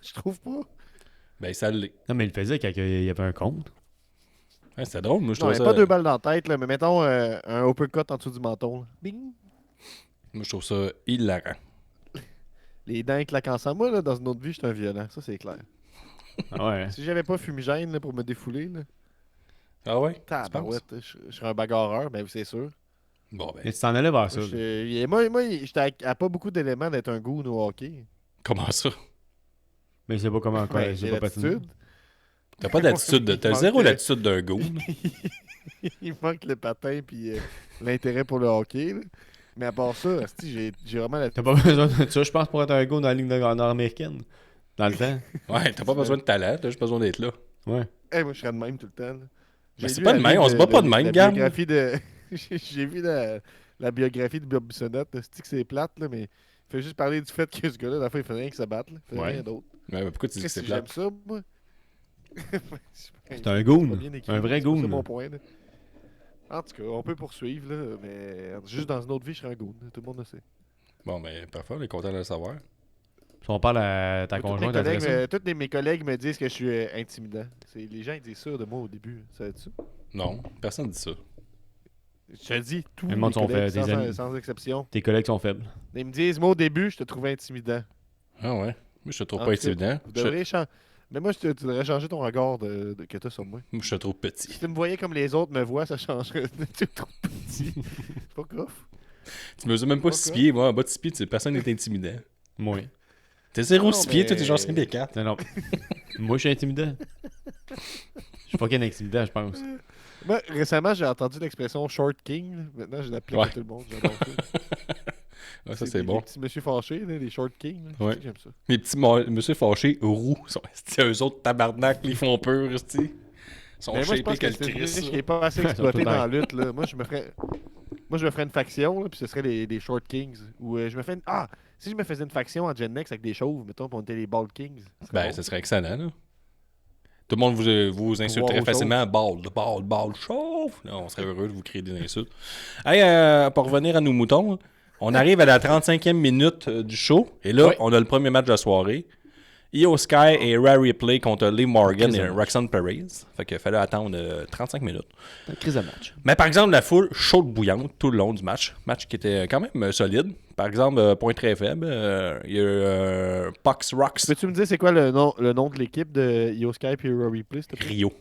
[SPEAKER 1] Je trouve pas.
[SPEAKER 2] Ben, ça l'est.
[SPEAKER 3] Non, mais il le faisait quand il y avait un compte.
[SPEAKER 2] Ouais, c'était drôle, moi, je
[SPEAKER 1] Non, il
[SPEAKER 2] trouve
[SPEAKER 1] n'y a
[SPEAKER 2] ça...
[SPEAKER 1] pas 2 balles dans la tête, là, mais mettons un uppercut en dessous du menton. Là. Bing!
[SPEAKER 2] Moi, je trouve ça hilarant.
[SPEAKER 1] Les dents claquent ensemble. Moi, là, dans une autre vie, j'étais un violent. Ça, c'est clair.
[SPEAKER 3] Ah ouais.
[SPEAKER 1] Si j'avais pas fumigène là, pour me défouler, là,
[SPEAKER 2] Ah ouais? Tu penses?
[SPEAKER 1] tabarouette, je serais un bagarreur, ben c'est sûr.
[SPEAKER 2] Bon, ben,
[SPEAKER 3] Et tu t'en allais vers ça.
[SPEAKER 1] Moi,
[SPEAKER 3] là.
[SPEAKER 1] moi, j'étais à pas beaucoup d'éléments d'être un goon au hockey.
[SPEAKER 2] comment ça?
[SPEAKER 3] Mais c'est pas comment encore.
[SPEAKER 1] Ouais,
[SPEAKER 3] c'est
[SPEAKER 1] j'ai
[SPEAKER 3] pas patiner.
[SPEAKER 1] l'attitude.
[SPEAKER 2] T'as pas d'attitude de... T'as
[SPEAKER 1] Il
[SPEAKER 2] zéro
[SPEAKER 1] manque-
[SPEAKER 2] l'attitude d'un goon.
[SPEAKER 1] Il manque le patin puis l'intérêt pour le hockey. Là. Mais à part ça, asti, j'ai vraiment la...
[SPEAKER 3] T'as pas besoin de ça, je pense, pour être un gars dans la Ligue nord-américaine. Dans le temps.
[SPEAKER 2] Ouais, t'as pas besoin de talent, t'as juste besoin d'être là.
[SPEAKER 3] Ouais.
[SPEAKER 1] Moi, je serais de même tout le temps. Là. J'ai
[SPEAKER 2] c'est
[SPEAKER 1] lu
[SPEAKER 2] pas
[SPEAKER 1] la
[SPEAKER 2] de même,
[SPEAKER 1] livre
[SPEAKER 2] on se bat pas de même,
[SPEAKER 1] la
[SPEAKER 2] Gab.
[SPEAKER 1] biographie de... J'ai vu la biographie de Bob Bissonnette. C'est que c'est plate, là, mais il fait juste parler du fait que ce gars-là, la fois, il fait rien que se battre. Là. Il fait
[SPEAKER 3] Ouais.
[SPEAKER 1] rien d'autre.
[SPEAKER 2] Ouais, mais pourquoi tu dis que
[SPEAKER 1] Qu'est-ce
[SPEAKER 2] c'est
[SPEAKER 1] que j'aime
[SPEAKER 2] plate?
[SPEAKER 1] ça, moi?
[SPEAKER 3] C'est un goon.
[SPEAKER 1] pas bien écrit,
[SPEAKER 3] Un vrai
[SPEAKER 1] c'est pas
[SPEAKER 3] goon.
[SPEAKER 1] ça mon point. Là. En tout cas, on peut poursuivre, là, mais juste dans une autre vie, je serais un goon. Tout le monde le sait.
[SPEAKER 2] Bon, ben, parfait, on est content de le savoir.
[SPEAKER 3] Si on parle à ta
[SPEAKER 1] Tous mes
[SPEAKER 3] conjointe,
[SPEAKER 1] collègues,
[SPEAKER 3] elle dirait ça.
[SPEAKER 1] tous mes collègues me disent que je suis intimidant. Les gens ils disent ça de moi au début. Savais-tu?
[SPEAKER 2] Non, personne dit ça.
[SPEAKER 1] Je te le dis, tous
[SPEAKER 3] Le
[SPEAKER 1] mes
[SPEAKER 3] monde sont
[SPEAKER 1] collègues,
[SPEAKER 3] faits des amis.
[SPEAKER 1] sans exception.
[SPEAKER 3] Tes collègues sont faibles.
[SPEAKER 1] Ils me disent, moi au début, je te trouvais intimidant.
[SPEAKER 2] Ah ouais? Moi, je te trouve
[SPEAKER 1] En
[SPEAKER 2] pas
[SPEAKER 1] tout cas,
[SPEAKER 2] intimidant.
[SPEAKER 1] Vous devriez changer. Mais moi, tu devrais changer ton regard que tu as sur moi.
[SPEAKER 2] Moi, je te trouve
[SPEAKER 1] Si
[SPEAKER 2] petit.
[SPEAKER 1] tu me voyais comme les autres me voient, ça changerait. Tu me trouves petit. C'est pas grave.
[SPEAKER 2] Tu mesures même pas
[SPEAKER 1] Ok.
[SPEAKER 2] 6 pieds. Moi, en bas de 6 pieds, personne n'est intimidant.
[SPEAKER 3] Moi.
[SPEAKER 2] T'es 0
[SPEAKER 1] Non,
[SPEAKER 2] 6 pieds,
[SPEAKER 1] mais-
[SPEAKER 2] toi, t'es genre 5 pieds 4.
[SPEAKER 3] Non, non. Moi, je suis intimidant. Je suis fucking intimidant, je pense.
[SPEAKER 1] Moi, récemment, j'ai entendu l'expression short king. Là. Maintenant, je l'applique
[SPEAKER 2] Ouais.
[SPEAKER 1] à tout le monde. J'adore ça.
[SPEAKER 2] Ouais, ça, c'est bon.
[SPEAKER 1] Les petits monsieur fâchés, là, les short kings. Là.
[SPEAKER 2] Ouais.
[SPEAKER 1] J'aime ça.
[SPEAKER 2] Mes petits monsieur fâchés roux. C'est eux autres tabarnak, ils font peur, c'ti. Ils sont
[SPEAKER 1] Mais moi, je
[SPEAKER 2] shapés
[SPEAKER 1] pense que
[SPEAKER 2] quel
[SPEAKER 1] c'est une
[SPEAKER 2] Christ.
[SPEAKER 1] niche qui n'est pas assez
[SPEAKER 3] Ils sont
[SPEAKER 1] exploitée
[SPEAKER 3] tout
[SPEAKER 1] dans la
[SPEAKER 3] dingues.
[SPEAKER 1] lutte. Là. Moi, je me ferais une faction, là, puis ce serait les Short Kings. Ou je me fais si je me faisais une faction en Gen Next avec des chauves, mettons, puis on était les Bald Kings. ça serait
[SPEAKER 2] Ben,
[SPEAKER 1] bon.
[SPEAKER 2] ça serait excellent, là. Tout le monde vous insulterait
[SPEAKER 1] aux
[SPEAKER 2] facilement. Ball, chauve. Non, on serait heureux de vous créer des insultes. Hey, pour revenir à nos moutons, on arrive à la 35e minute du show. Et là,
[SPEAKER 3] Ouais.
[SPEAKER 2] on a le premier match de la soirée. Io Sky et Rare Replay contre Lee Morgan
[SPEAKER 3] Crise
[SPEAKER 2] et
[SPEAKER 3] de match.
[SPEAKER 2] Roxanne Perez. Fait qu'il fallait attendre 35 minutes.
[SPEAKER 3] C'est une crise de match.
[SPEAKER 2] Mais par exemple, la foule chaude bouillante tout le long du match. Match qui était quand même solide. Par exemple, point très faible. Il y a Pox Rocks
[SPEAKER 1] Peux-tu me dire c'est quoi le nom de l'équipe de Io Sky et Rory Play, s'il te plaît?
[SPEAKER 2] Rio.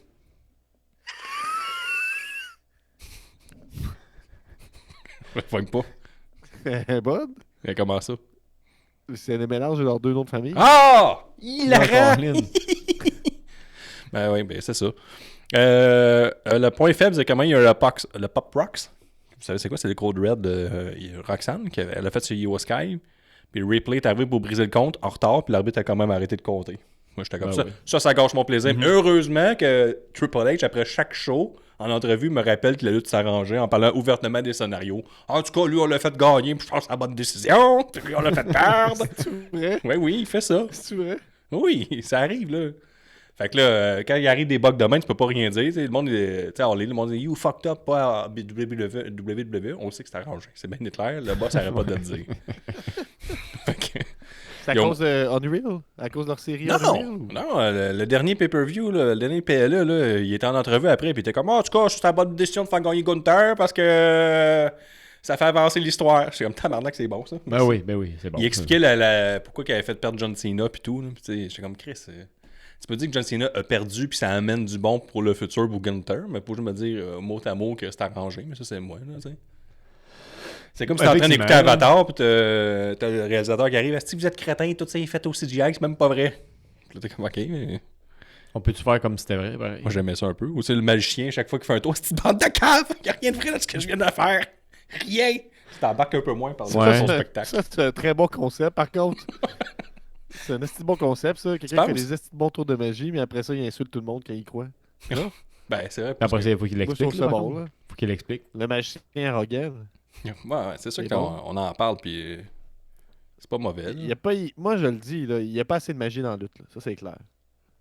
[SPEAKER 2] Je pogne pas.
[SPEAKER 1] Bonne?
[SPEAKER 2] Mais comment ça?
[SPEAKER 1] C'est un mélange de leurs deux noms de famille.
[SPEAKER 2] Ah! Hilarant!
[SPEAKER 3] Caroline.
[SPEAKER 2] Ben oui, ben c'est ça. Le point faible, c'est comment il y a le Pop Rocks. Vous savez c'est quoi? C'est le Code Red de Roxanne. Elle a fait sur Io Sky. Puis le replay est arrivé pour briser le compte en retard. Puis l'arbitre a quand même arrêté de compter. Moi, j'étais comme
[SPEAKER 3] Ben
[SPEAKER 2] ça.
[SPEAKER 3] oui.
[SPEAKER 2] Ça gâche mon plaisir. Mais heureusement que Triple H, après chaque show, en entrevue, me rappelle que la lutte s'arrangeait en parlant ouvertement des scénarios. En tout cas, lui, on l'a fait gagner. Puis je pense que c'est la bonne décision. Puis lui, on l'a fait perdre.
[SPEAKER 1] C'est vrai?
[SPEAKER 2] Oui, oui, il fait ça.
[SPEAKER 1] C'est vrai?
[SPEAKER 2] Oui, ça arrive, là. Fait que là, quand il arrive des bugs de main, tu peux pas rien dire. Le monde, tu sais, le monde dit You fucked up, pas à WWE. On sait que c'est arrangé. C'est bien clair. Le boss n'arrête pas de le dire. Fait que-
[SPEAKER 1] C'est à
[SPEAKER 2] Ils ont-
[SPEAKER 1] cause de Unreal? À cause de leur série
[SPEAKER 2] Non,
[SPEAKER 1] Unreal?
[SPEAKER 2] non, le dernier pay-per-view, là, le dernier PLE, là, il était en entrevue après, puis il était comme, en tout cas, c'est la bonne décision de faire gagner Gunther parce que ça fait avancer l'histoire. Je suis comme, tabarnak, c'est bon, ça.
[SPEAKER 3] Ben oui, c'est bon.
[SPEAKER 2] Il expliquait pourquoi il avait fait perdre John Cena, puis tout. Puis, tu sais, j'étais comme, Chris, tu peux dire que John Cena a perdu, puis ça amène du bon pour le futur pour Gunther, mais pour juste me dire mot à mot que c'est arrangé, mais ça, c'est moi, là, tu sais. C'est comme si t'es en train d'écouter
[SPEAKER 3] Effectivement,
[SPEAKER 2] Avatar, puis t'as le réalisateur qui arrive. Si vous êtes crétin, tout ça est fait au CGI, c'est même pas vrai. Puis là, t'es comme, ok, mais
[SPEAKER 3] On peut-tu faire comme si c'était vrai? pareil?
[SPEAKER 2] moi j'aimais ça un peu. Ou c'est le magicien, chaque fois qu'il fait un tour, c'est une bande de cave, y'a rien de vrai dans ce que je viens de faire. Rien. Tu t'embarques un peu moins par
[SPEAKER 3] Ouais.
[SPEAKER 2] son
[SPEAKER 1] Ça,
[SPEAKER 2] spectacle.
[SPEAKER 1] ça, c'est un très bon concept, par contre. C'est un esti de bon concept, ça. Quelqu'un qui fait
[SPEAKER 2] penses?
[SPEAKER 1] des esti de bons tours de magie, mais après ça, il insulte tout le monde quand il croit.
[SPEAKER 2] Ben, c'est vrai.
[SPEAKER 3] Après ça, il faut qu'il
[SPEAKER 1] Moi, je
[SPEAKER 3] l'explique.
[SPEAKER 1] trouve ça
[SPEAKER 3] là, par
[SPEAKER 1] bon,
[SPEAKER 3] contre.
[SPEAKER 1] là.
[SPEAKER 3] Faut qu'il l'explique.
[SPEAKER 1] Le magicien arrogant.
[SPEAKER 2] Ouais, c'est sûr
[SPEAKER 1] C'est
[SPEAKER 2] qu'on
[SPEAKER 1] bon.
[SPEAKER 2] on en parle, puis c'est pas mauvais.
[SPEAKER 1] Il y a pas, moi, je le dis, là, il n'y a pas assez de magie dans la lutte. Là. Ça, c'est clair.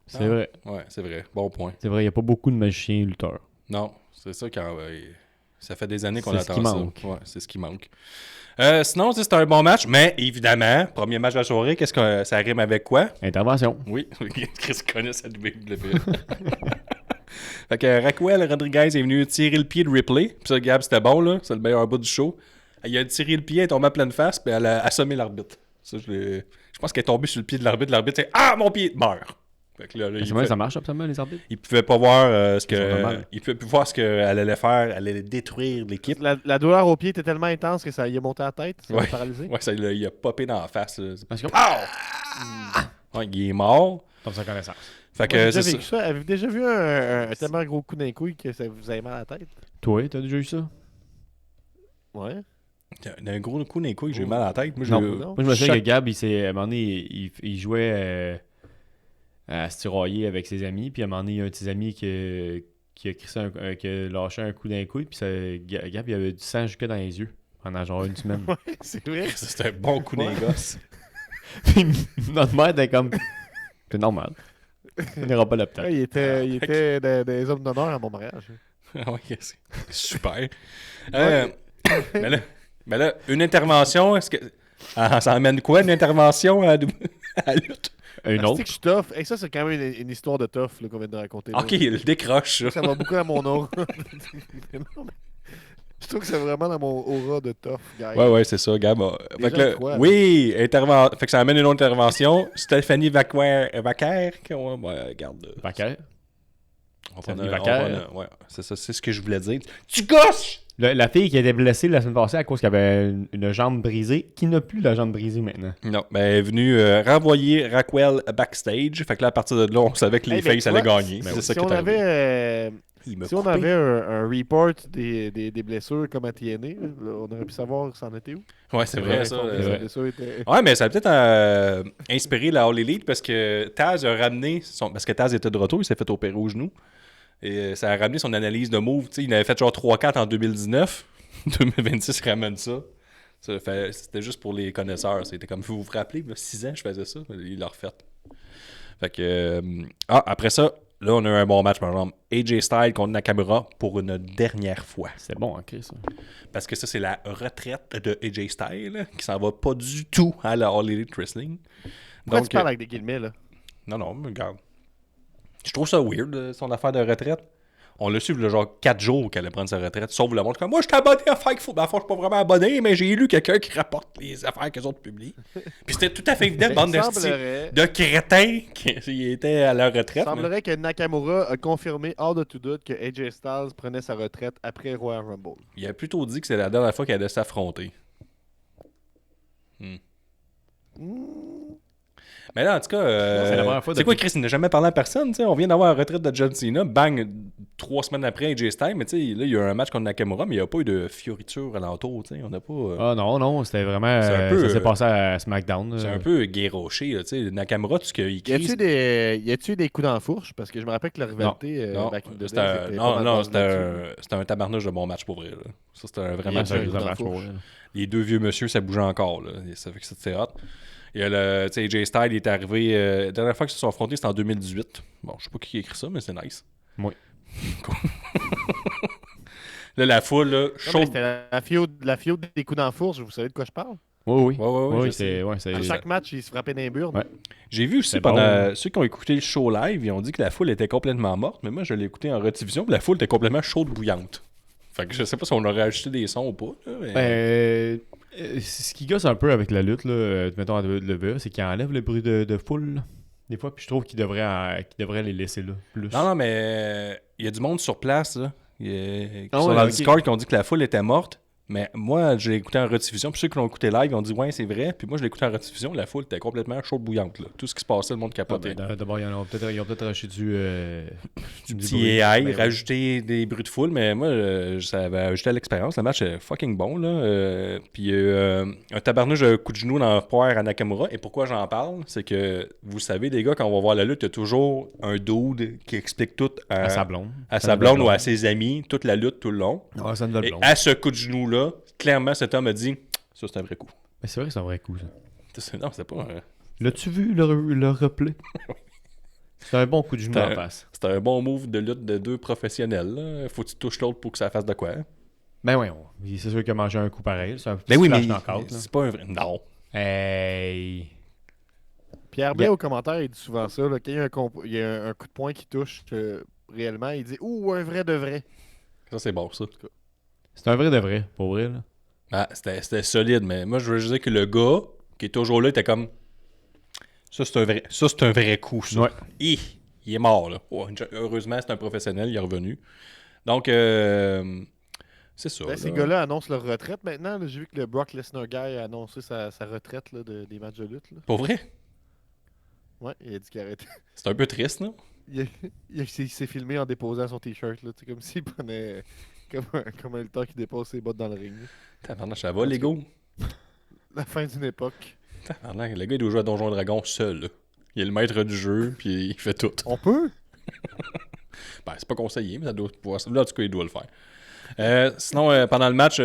[SPEAKER 3] C'est
[SPEAKER 2] Ah.
[SPEAKER 3] vrai.
[SPEAKER 2] Ouais, c'est vrai. Bon point.
[SPEAKER 3] C'est vrai, il n'y a pas beaucoup de magiciens lutteurs.
[SPEAKER 2] Non, c'est ça quand ça fait des années qu'on
[SPEAKER 3] C'est
[SPEAKER 2] attend
[SPEAKER 3] ce qui
[SPEAKER 2] ça.
[SPEAKER 3] manque.
[SPEAKER 2] Ouais, c'est ce qui manque. Sinon, tu sais, c'était un bon match, mais évidemment, premier match de la soirée, qu'est-ce que ça rime avec quoi?
[SPEAKER 3] Intervention.
[SPEAKER 2] Oui, Chris connaît sa WWE. Fait que Raquel Rodriguez est venu tirer le pied de Ripley. Puis ça, Gab, c'était bon, là. C'est le meilleur bout du show. Il a tiré le pied, elle est tombée à pleine face, puis elle a assommé l'arbitre. Ça, je pense qu'elle est tombée sur le pied de l'arbitre. L'arbitre, c'est Ah, mon pied meurt! Fait que là, il,
[SPEAKER 3] C'est vrai, ça marche, absolument, les arbitres.
[SPEAKER 2] il pouvait pas voir ce
[SPEAKER 3] Ils sont
[SPEAKER 2] que.
[SPEAKER 3] normales.
[SPEAKER 2] Il pouvait plus voir ce qu'elle allait faire. Elle allait détruire l'équipe.
[SPEAKER 1] La douleur au pied était tellement intense que ça y est monté à la tête. Ça l'a
[SPEAKER 2] Ouais.
[SPEAKER 1] paralysé.
[SPEAKER 2] Ouais, ça, il a popé dans la face. Là.
[SPEAKER 3] Parce que...
[SPEAKER 2] Ouais, il est mort.
[SPEAKER 3] Comme ça, connaissance.
[SPEAKER 2] Fait
[SPEAKER 1] Moi,
[SPEAKER 2] que
[SPEAKER 1] j'ai
[SPEAKER 2] c'est
[SPEAKER 1] déjà
[SPEAKER 2] ça.
[SPEAKER 1] vécu ça. Avez-vous déjà vu un tellement gros coup d'un couille que ça vous avez mal à la tête?
[SPEAKER 3] Toi, t'as déjà eu ça?
[SPEAKER 1] Ouais.
[SPEAKER 2] Un gros coup d'un coup, j'ai mal à la tête. Moi,
[SPEAKER 3] Non.
[SPEAKER 2] je-
[SPEAKER 1] Non.
[SPEAKER 3] Moi, je me souviens
[SPEAKER 2] Chaque-
[SPEAKER 3] que Gab, à un moment donné, il jouait à se tirailler avec ses amis. Puis à un moment donné, il y a un de ses amis qui a crissé qui a lâché un coup d'un coup. Puis Gab, il avait du sang jusque dans les yeux pendant genre une semaine.
[SPEAKER 1] C'est vrai.
[SPEAKER 2] C'était un bon coup d'un
[SPEAKER 1] Ouais.
[SPEAKER 2] gosse.
[SPEAKER 3] Puis notre mère était comme. C'est normal. On n'ira pas à l'hôpital.
[SPEAKER 1] Ouais, il était des hommes d'honneur à mon mariage.
[SPEAKER 2] Ah ouais, c'est super. Mais là, une intervention, est-ce que. Ah, ça amène quoi, une intervention à la lutte?
[SPEAKER 3] Un
[SPEAKER 1] C'est
[SPEAKER 3] autre.
[SPEAKER 1] que je suis tough. Hey, ça, c'est quand même une histoire de tough là, qu'on vient de raconter. là.
[SPEAKER 2] Ok, il décroche, ça.
[SPEAKER 1] Ça va beaucoup à mon aura. Non, mais je trouve que c'est vraiment dans mon aura de tough, guy.
[SPEAKER 2] Ouais, c'est ça, Gab.
[SPEAKER 1] Les
[SPEAKER 2] Fait que
[SPEAKER 1] gens
[SPEAKER 2] là,
[SPEAKER 1] croient,
[SPEAKER 2] oui, fait que ça amène une autre intervention. Stéphanie Vaquer, regarde.
[SPEAKER 3] Vaquer. Stéphanie
[SPEAKER 2] on
[SPEAKER 3] Vaquer.
[SPEAKER 2] ouais, c'est ça, c'est ce que je voulais dire. Tu gosses!
[SPEAKER 3] La fille qui a été blessée la semaine passée à cause qu'elle avait une jambe brisée, qui n'a plus la jambe brisée maintenant.
[SPEAKER 2] Non, mais elle est venue renvoyer Raquel backstage. Fait que là, à partir de là, on savait que les
[SPEAKER 1] Hey, ben,
[SPEAKER 2] faces
[SPEAKER 1] tu
[SPEAKER 2] allaient
[SPEAKER 1] vois,
[SPEAKER 2] gagner.
[SPEAKER 3] ben
[SPEAKER 2] C'est
[SPEAKER 3] oui.
[SPEAKER 2] ça
[SPEAKER 1] Si
[SPEAKER 2] qui
[SPEAKER 1] on
[SPEAKER 2] est arrivé.
[SPEAKER 1] avait
[SPEAKER 2] Il m'a
[SPEAKER 1] Si on
[SPEAKER 2] coupé.
[SPEAKER 1] avait un report des blessures comme à TNA, là, on aurait pu savoir c'en était où.
[SPEAKER 2] Ouais, c'est vrai, ça.
[SPEAKER 1] Informer
[SPEAKER 3] c'est
[SPEAKER 1] si
[SPEAKER 3] vrai.
[SPEAKER 1] les blessures étaient-
[SPEAKER 2] Ouais, mais ça a peut-être inspiré la All Elite parce que Taz a ramené parce que Taz était de retour, il s'est fait opérer au genou. Et ça a ramené son analyse de move. Tu sais, il avait fait genre 3-4 en 2019. 2026, il ramène ça. C'était juste pour les connaisseurs. C'était comme, vous vous rappelez, il y a 6 ans, je faisais ça. Il l'a refait. Fait que. Après ça, là, on a eu un bon match, par exemple. AJ Styles contre Nakamura pour une dernière fois.
[SPEAKER 3] C'est bon, ok, ça.
[SPEAKER 2] Parce que ça, c'est la retraite de AJ Styles qui s'en va pas du tout à la All Elite Wrestling.
[SPEAKER 1] Pourquoi
[SPEAKER 2] Donc,
[SPEAKER 1] tu parles avec des guillemets, là?
[SPEAKER 2] non, mais regarde. Je trouve ça weird, son affaire de retraite. On l'a su, il y a genre 4 jours qu'elle allait prendre sa retraite. Sauf le monde comme moi, je suis abonné à Fight Foot. Ben, je suis pas vraiment abonné, mais j'ai lu quelqu'un qui rapporte les affaires que les autres publient. Puis c'était tout à fait évident, bande de crétins qui étaient à leur retraite.
[SPEAKER 1] Il semblerait que Nakamura a confirmé hors de tout doute que AJ Styles prenait sa retraite après Royal Rumble.
[SPEAKER 2] Il a plutôt dit que c'est la dernière fois qu'elle allait s'affronter. Mais là, en tout cas,
[SPEAKER 3] C'est la première fois
[SPEAKER 2] c'est quoi,
[SPEAKER 3] depuis-
[SPEAKER 2] Chris? Il n'a jamais parlé à personne. T'sais. On vient d'avoir la retraite de John Cena. Bang, 3 semaines après AJ Styles. Mais tu sais, là, il y a eu un match contre Nakamura, mais il n'y a pas eu de fioriture alentour. T'sais. On n'a pas.
[SPEAKER 3] Ah non, c'était vraiment.
[SPEAKER 2] C'est un peu,
[SPEAKER 3] ça s'est passé à SmackDown.
[SPEAKER 2] C'est un peu guéroché. Là, t'sais. Nakamura, tout ce qu'il
[SPEAKER 1] Y
[SPEAKER 2] crie.
[SPEAKER 1] a-tu des coups d'enfourche? Parce que je me rappelle que la rivalité
[SPEAKER 2] Non,
[SPEAKER 1] back in the day,
[SPEAKER 2] c'était un,
[SPEAKER 1] c'était
[SPEAKER 2] non,
[SPEAKER 1] pas mal
[SPEAKER 2] non,
[SPEAKER 1] basé là-dessus.
[SPEAKER 2] c'était un tabarnouche de bon match pour vrai. Là. Ça, c'était un vraiment.
[SPEAKER 3] Ouais, c'est un
[SPEAKER 1] eu
[SPEAKER 3] gros
[SPEAKER 1] dans
[SPEAKER 3] match
[SPEAKER 1] la
[SPEAKER 3] pour
[SPEAKER 1] fourche.
[SPEAKER 3] eux, là.
[SPEAKER 2] Les deux vieux monsieur, ça bougeait encore. Là. Ça fait que c'était hot. Il y a le, tu sais, AJ Styles, il est arrivé. La dernière fois qu'ils se sont affrontés, c'était en 2018. Bon, je sais pas qui a écrit ça, mais c'est nice.
[SPEAKER 3] Oui.
[SPEAKER 2] Cool. Là, la foule, là,
[SPEAKER 1] Non, mais
[SPEAKER 2] chaude.
[SPEAKER 1] c'était la fiode des coups d'enfourche, vous savez de quoi je parle?
[SPEAKER 3] Oui.
[SPEAKER 2] Ouais, je sais.
[SPEAKER 3] c'est. Ouais, c'est.
[SPEAKER 1] À chaque match, il se frappait dans les burnes.
[SPEAKER 3] Ouais.
[SPEAKER 2] J'ai vu aussi
[SPEAKER 3] C'est
[SPEAKER 2] pendant
[SPEAKER 3] bon.
[SPEAKER 2] ceux qui ont écouté le show live, ils ont dit que la foule était complètement morte, mais moi je l'ai écouté en rediffusion, puis la foule était complètement chaude bouillante. Fait que je sais pas si on aurait ajouté des sons ou pas. Là, mais...
[SPEAKER 3] Ce qui gosse un peu avec la lutte, là, mettons à WWE, c'est qu'il enlève le bruit de foule. Là, des fois, puis je trouve qu'il devrait les laisser là. Plus.
[SPEAKER 2] Non, mais il y a du monde sur place, là.
[SPEAKER 3] Ah
[SPEAKER 2] Sur
[SPEAKER 3] ouais,
[SPEAKER 2] le
[SPEAKER 3] ok.
[SPEAKER 2] Discord qui ont dit que la foule était morte. Mais moi, je l'ai écouté en rediffusion. Puis ceux qui l'ont écouté live, ils ont dit ouais, c'est vrai. Puis moi, je l'ai écouté en rediffusion. La foule était complètement chaude bouillante. Là. Tout ce qui se passait, le monde capotait.
[SPEAKER 3] D'abord, ils ont peut-être racheté du
[SPEAKER 2] Petit
[SPEAKER 3] bruit.
[SPEAKER 2] AI,
[SPEAKER 3] Ben,
[SPEAKER 2] rajouter des bruits de foule, mais moi, ça avait ajouté à l'expérience. Le match est fucking bon, là. Puis un tabarnouche de coup de genou dans le poire à Nakamura. Et pourquoi j'en parle? C'est que, vous savez, les gars, quand on va voir la lutte, il y a toujours un dude qui explique tout
[SPEAKER 3] à sa blonde.
[SPEAKER 2] à sa blonde ou à ses amis, toute la lutte tout le long.
[SPEAKER 3] Ouais, c'est une nouvelle
[SPEAKER 2] Et
[SPEAKER 3] blonde.
[SPEAKER 2] à ce coup de genou-là, clairement, cet homme a dit « Ça, c'est un vrai coup.
[SPEAKER 3] Mais c'est vrai que c'est un vrai coup, ça. »
[SPEAKER 2] Non, c'est pas un...
[SPEAKER 3] L'as-tu vu, le replay? C'est un bon coup de genou en face.
[SPEAKER 2] C'est un bon move de lutte de deux professionnels. Là. Faut que tu touches l'autre pour que ça fasse de quoi. Hein?
[SPEAKER 3] Ben oui, c'est sûr qu'il a mangé un coup pareil. C'est un petit
[SPEAKER 2] Ben oui,
[SPEAKER 3] flash
[SPEAKER 2] mais
[SPEAKER 3] knockout, là.
[SPEAKER 2] c'est pas un vrai... Non.
[SPEAKER 3] Hey!
[SPEAKER 1] Pierre Blais, au commentaire, il dit souvent ça. Là, quand il y a un coup de poing qui touche réellement, il dit « Ouh, un vrai de vrai ».
[SPEAKER 2] Ça, c'est bon, ça.
[SPEAKER 3] C'est un vrai de vrai, pour vrai, là.
[SPEAKER 2] Ah, c'était solide, mais moi, je veux juste dire que le gars qui est toujours là était comme... Ça, c'est un vrai coup, ça.
[SPEAKER 3] Ouais.
[SPEAKER 2] Il est mort, là. Ouais, heureusement, c'est un professionnel, il est revenu. Donc, c'est ça.
[SPEAKER 1] Ben, ces
[SPEAKER 2] là.
[SPEAKER 1] gars-là annoncent leur retraite maintenant. Là. J'ai vu que le Brock Lesnar guy a annoncé sa retraite là, des matchs de lutte. Là.
[SPEAKER 2] Pour vrai?
[SPEAKER 1] Ouais, il a dit qu'il arrêtait.
[SPEAKER 2] C'est un peu triste, non?
[SPEAKER 1] Il s'est filmé en déposant son t-shirt. Là, comme s'il prenait comme un lutteur qui dépose ses bottes dans le ring.
[SPEAKER 2] Tabarnak, ça va, les gars?
[SPEAKER 1] La fin d'une époque.
[SPEAKER 2] Tabarnak, le gars, il doit jouer à Donjons et Dragons seul, là. Il est le maître du jeu, puis il fait tout.
[SPEAKER 1] On peut?
[SPEAKER 2] Ben, c'est pas conseillé, mais ça doit pouvoir... Là, en tout cas, il doit le faire. Sinon, pendant le match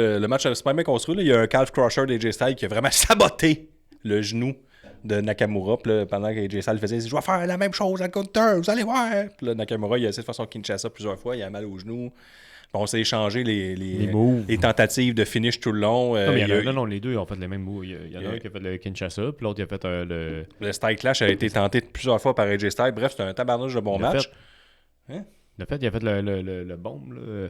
[SPEAKER 2] a super bien construit. Là, il y a un calf crusher d'AJ Styles qui a vraiment saboté le genou de Nakamura. Puis là, pendant que AJ Styles faisait, il dit, je vais faire la même chose à Gunther, vous allez voir. Puis là, Nakamura, il a essayé de faire son Kinshasa plusieurs fois, il a mal au genou. Puis on s'est échangé les
[SPEAKER 3] moves.
[SPEAKER 2] les tentatives de finish tout le long.
[SPEAKER 3] Non, mais
[SPEAKER 2] il y a-
[SPEAKER 3] non, les deux ont fait les mêmes moves. Il y en a un qui a fait le Kinshasa, puis l'autre, il a fait le.
[SPEAKER 2] Le Style Clash a été tenté plusieurs fois par AJ Styles. Bref, c'était un tabarnouche de bon
[SPEAKER 3] Il a
[SPEAKER 2] match.
[SPEAKER 3] Le fait, il a fait le bombe là,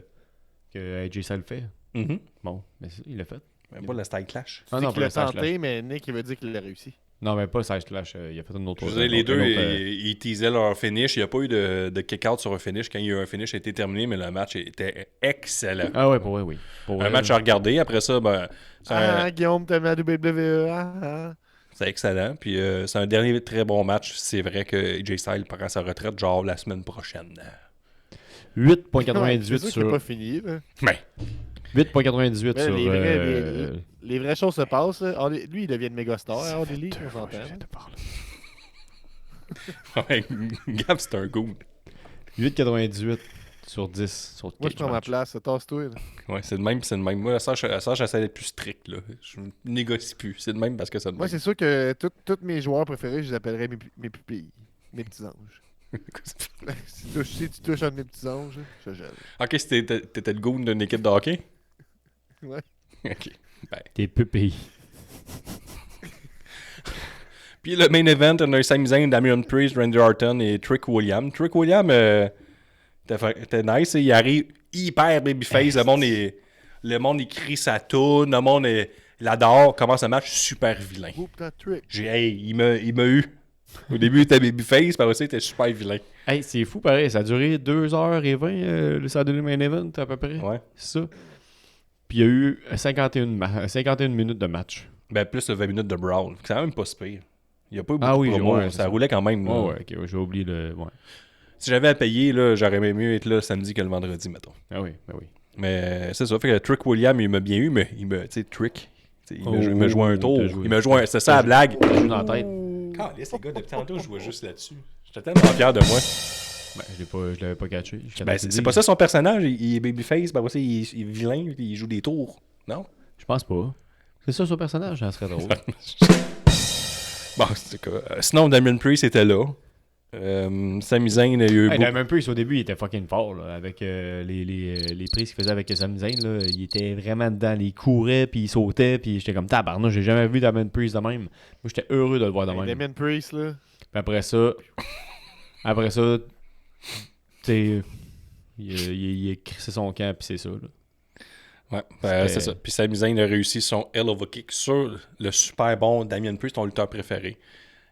[SPEAKER 3] que AJ Styles fait.
[SPEAKER 2] Mhm.
[SPEAKER 3] Bon, mais il l'a fait.
[SPEAKER 2] Mais pas le Style Clash.
[SPEAKER 3] Ah
[SPEAKER 1] C'est
[SPEAKER 3] non,
[SPEAKER 1] qu'il
[SPEAKER 3] pas
[SPEAKER 1] l'a
[SPEAKER 3] le Sage
[SPEAKER 1] tenté,
[SPEAKER 3] Clash.
[SPEAKER 1] mais Nick, il veut dire qu'il l'a réussi.
[SPEAKER 3] Non, mais pas le Sage Clash. Il a fait un autre.
[SPEAKER 2] Je veux dire, les
[SPEAKER 3] un
[SPEAKER 2] deux,
[SPEAKER 3] autre,
[SPEAKER 2] ils teasaient leur finish. Il n'y a pas eu de kick-out sur un finish. Quand il y a eu un finish, ça a été terminé, mais le match était excellent.
[SPEAKER 3] Ah ouais, pour vrai, oui. Pour
[SPEAKER 2] Un
[SPEAKER 3] vrai,
[SPEAKER 2] match à regarder. Après ça, ben,
[SPEAKER 1] Guillaume, t'aimes la WWE. Ah.
[SPEAKER 2] c'est excellent. Puis c'est un dernier très bon match. C'est vrai que AJ Styles prend sa retraite genre la semaine prochaine.
[SPEAKER 1] Ouais,
[SPEAKER 3] 8.98
[SPEAKER 1] c'est sûr qu'il
[SPEAKER 3] sur...
[SPEAKER 1] n'est pas fini. Là.
[SPEAKER 2] Mais,
[SPEAKER 3] 8.98
[SPEAKER 1] Mais
[SPEAKER 3] sur...
[SPEAKER 1] les vraies choses se passent. Là. Lui, il devient une méga star.
[SPEAKER 3] Ça
[SPEAKER 1] Hein,
[SPEAKER 3] fait
[SPEAKER 1] Harley,
[SPEAKER 3] 2
[SPEAKER 1] on
[SPEAKER 3] fois que je
[SPEAKER 1] s'entend.
[SPEAKER 3] viens de parler.
[SPEAKER 2] ouais, Gab, c'est un goon.
[SPEAKER 3] 8.98 sur 10 sur
[SPEAKER 1] Moi, je
[SPEAKER 3] 15
[SPEAKER 1] prends ma
[SPEAKER 3] matchs.
[SPEAKER 1] place. Tasse-toi. là.
[SPEAKER 2] Ouais, c'est de même, c'est de même. Moi, ça, j'essaie d'être plus strict, là. Je négocie plus. C'est de même parce que ça de
[SPEAKER 1] Moi,
[SPEAKER 2] même.
[SPEAKER 1] c'est sûr que tous mes joueurs préférés, je les appellerais mes pupilles. Mes petits anges. Si tu touches un de mes petits anges, je gèle.
[SPEAKER 2] Ok, si t'étais le goon d'une équipe de hockey?
[SPEAKER 1] Ouais.
[SPEAKER 2] Ok. Ben.
[SPEAKER 3] T'es pupilles.
[SPEAKER 2] Puis le main event, on a eu Sami Zayn, Damian Priest, Randy Orton et Trick William. Trick William, t'es nice, il arrive hyper babyface. Le monde, il crie sa toune, le monde, il adore. Commence le match super vilain.
[SPEAKER 1] Whoop that trick.
[SPEAKER 2] Il m'a eu. Au début, il était babyface, par aussi, il était super vilain.
[SPEAKER 3] Hey, c'est fou pareil, ça a duré 2h20 le Saturday Main Event à peu près.
[SPEAKER 2] Ouais.
[SPEAKER 3] C'est ça. Puis il y a eu 51 minutes de match.
[SPEAKER 2] Ben, plus de 20 minutes de brawl. C'est quand même pas si pire. Il n'y a pas eu beaucoup
[SPEAKER 3] Ah oui,
[SPEAKER 2] de promo.
[SPEAKER 3] ouais, c'est
[SPEAKER 2] ça
[SPEAKER 3] ça.
[SPEAKER 2] roulait quand même. là.
[SPEAKER 3] Ouais, ok, ouais, j'ai oublié le. Ouais.
[SPEAKER 2] Si j'avais à payer, là, j'aurais même mieux être là samedi que le vendredi, mettons.
[SPEAKER 3] Ah oui, ben oui.
[SPEAKER 2] Mais c'est ça. Fait que Trick William, il m'a bien eu, mais il m'a. Tu sais, Trick. Il m'a joué un tour.
[SPEAKER 3] t'as joué.
[SPEAKER 2] Il m'a joué un. C'est ça la blague.
[SPEAKER 3] Je joue dans la tête.
[SPEAKER 2] Calisse, les gars, depuis tantôt, je jouais juste là-dessus. J'étais tellement fier de moi.
[SPEAKER 3] Ben, je l'avais pas catché.
[SPEAKER 2] Ben, c'est pas ça son personnage. Il est babyface, ben aussi, il est vilain, puis il joue des tours. Non?
[SPEAKER 3] Je pense pas. C'est ça son personnage, ça serait drôle.
[SPEAKER 2] Bon, c'est quoi. Sinon, Damien Priest était là. Sami Zayn a eu.
[SPEAKER 3] Hey, même peu, au début, il était fucking fort là, avec les prises qu'il faisait avec Sami Zayn. Là, il était vraiment dedans. Il courait, puis il sautait, puis j'étais comme tabarnak. J'ai jamais vu Damien Priest de même. Moi, j'étais heureux de le voir de même.
[SPEAKER 1] Damien Priest, là.
[SPEAKER 3] Puis après ça, tu sais, il a crissé son camp, puis c'est ça. Là.
[SPEAKER 2] Ouais, ben, c'est ça. Puis Sami Zayn a réussi son Hell of a Kick sur le super bon Damien Priest, ton lutteur préféré.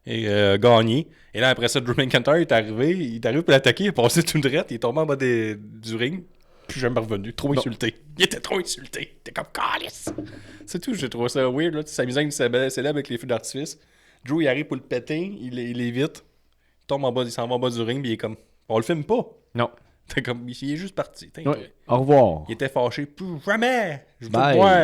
[SPEAKER 2] Et gagné. Et là, après ça, Drew McIntyre est arrivé pour l'attaquer, il a passé tout droit, il est tombé en bas du ring, puis jamais revenu. Trop insulté. Il était trop insulté. Il était comme calice. C'est tout, j'ai trouvé ça weird. Là. Sami Zayn célèbre avec les feux d'artifice. Drew, il arrive pour le péter, il évite. Il tombe en bas, il s'en va en bas du ring, puis il est comme. On le filme pas.
[SPEAKER 3] Non.
[SPEAKER 2] T'es comme, il est juste parti.
[SPEAKER 3] Ouais. Au revoir.
[SPEAKER 2] Il était fâché. Plus jamais. Je veux
[SPEAKER 3] Bye.
[SPEAKER 2] te voir.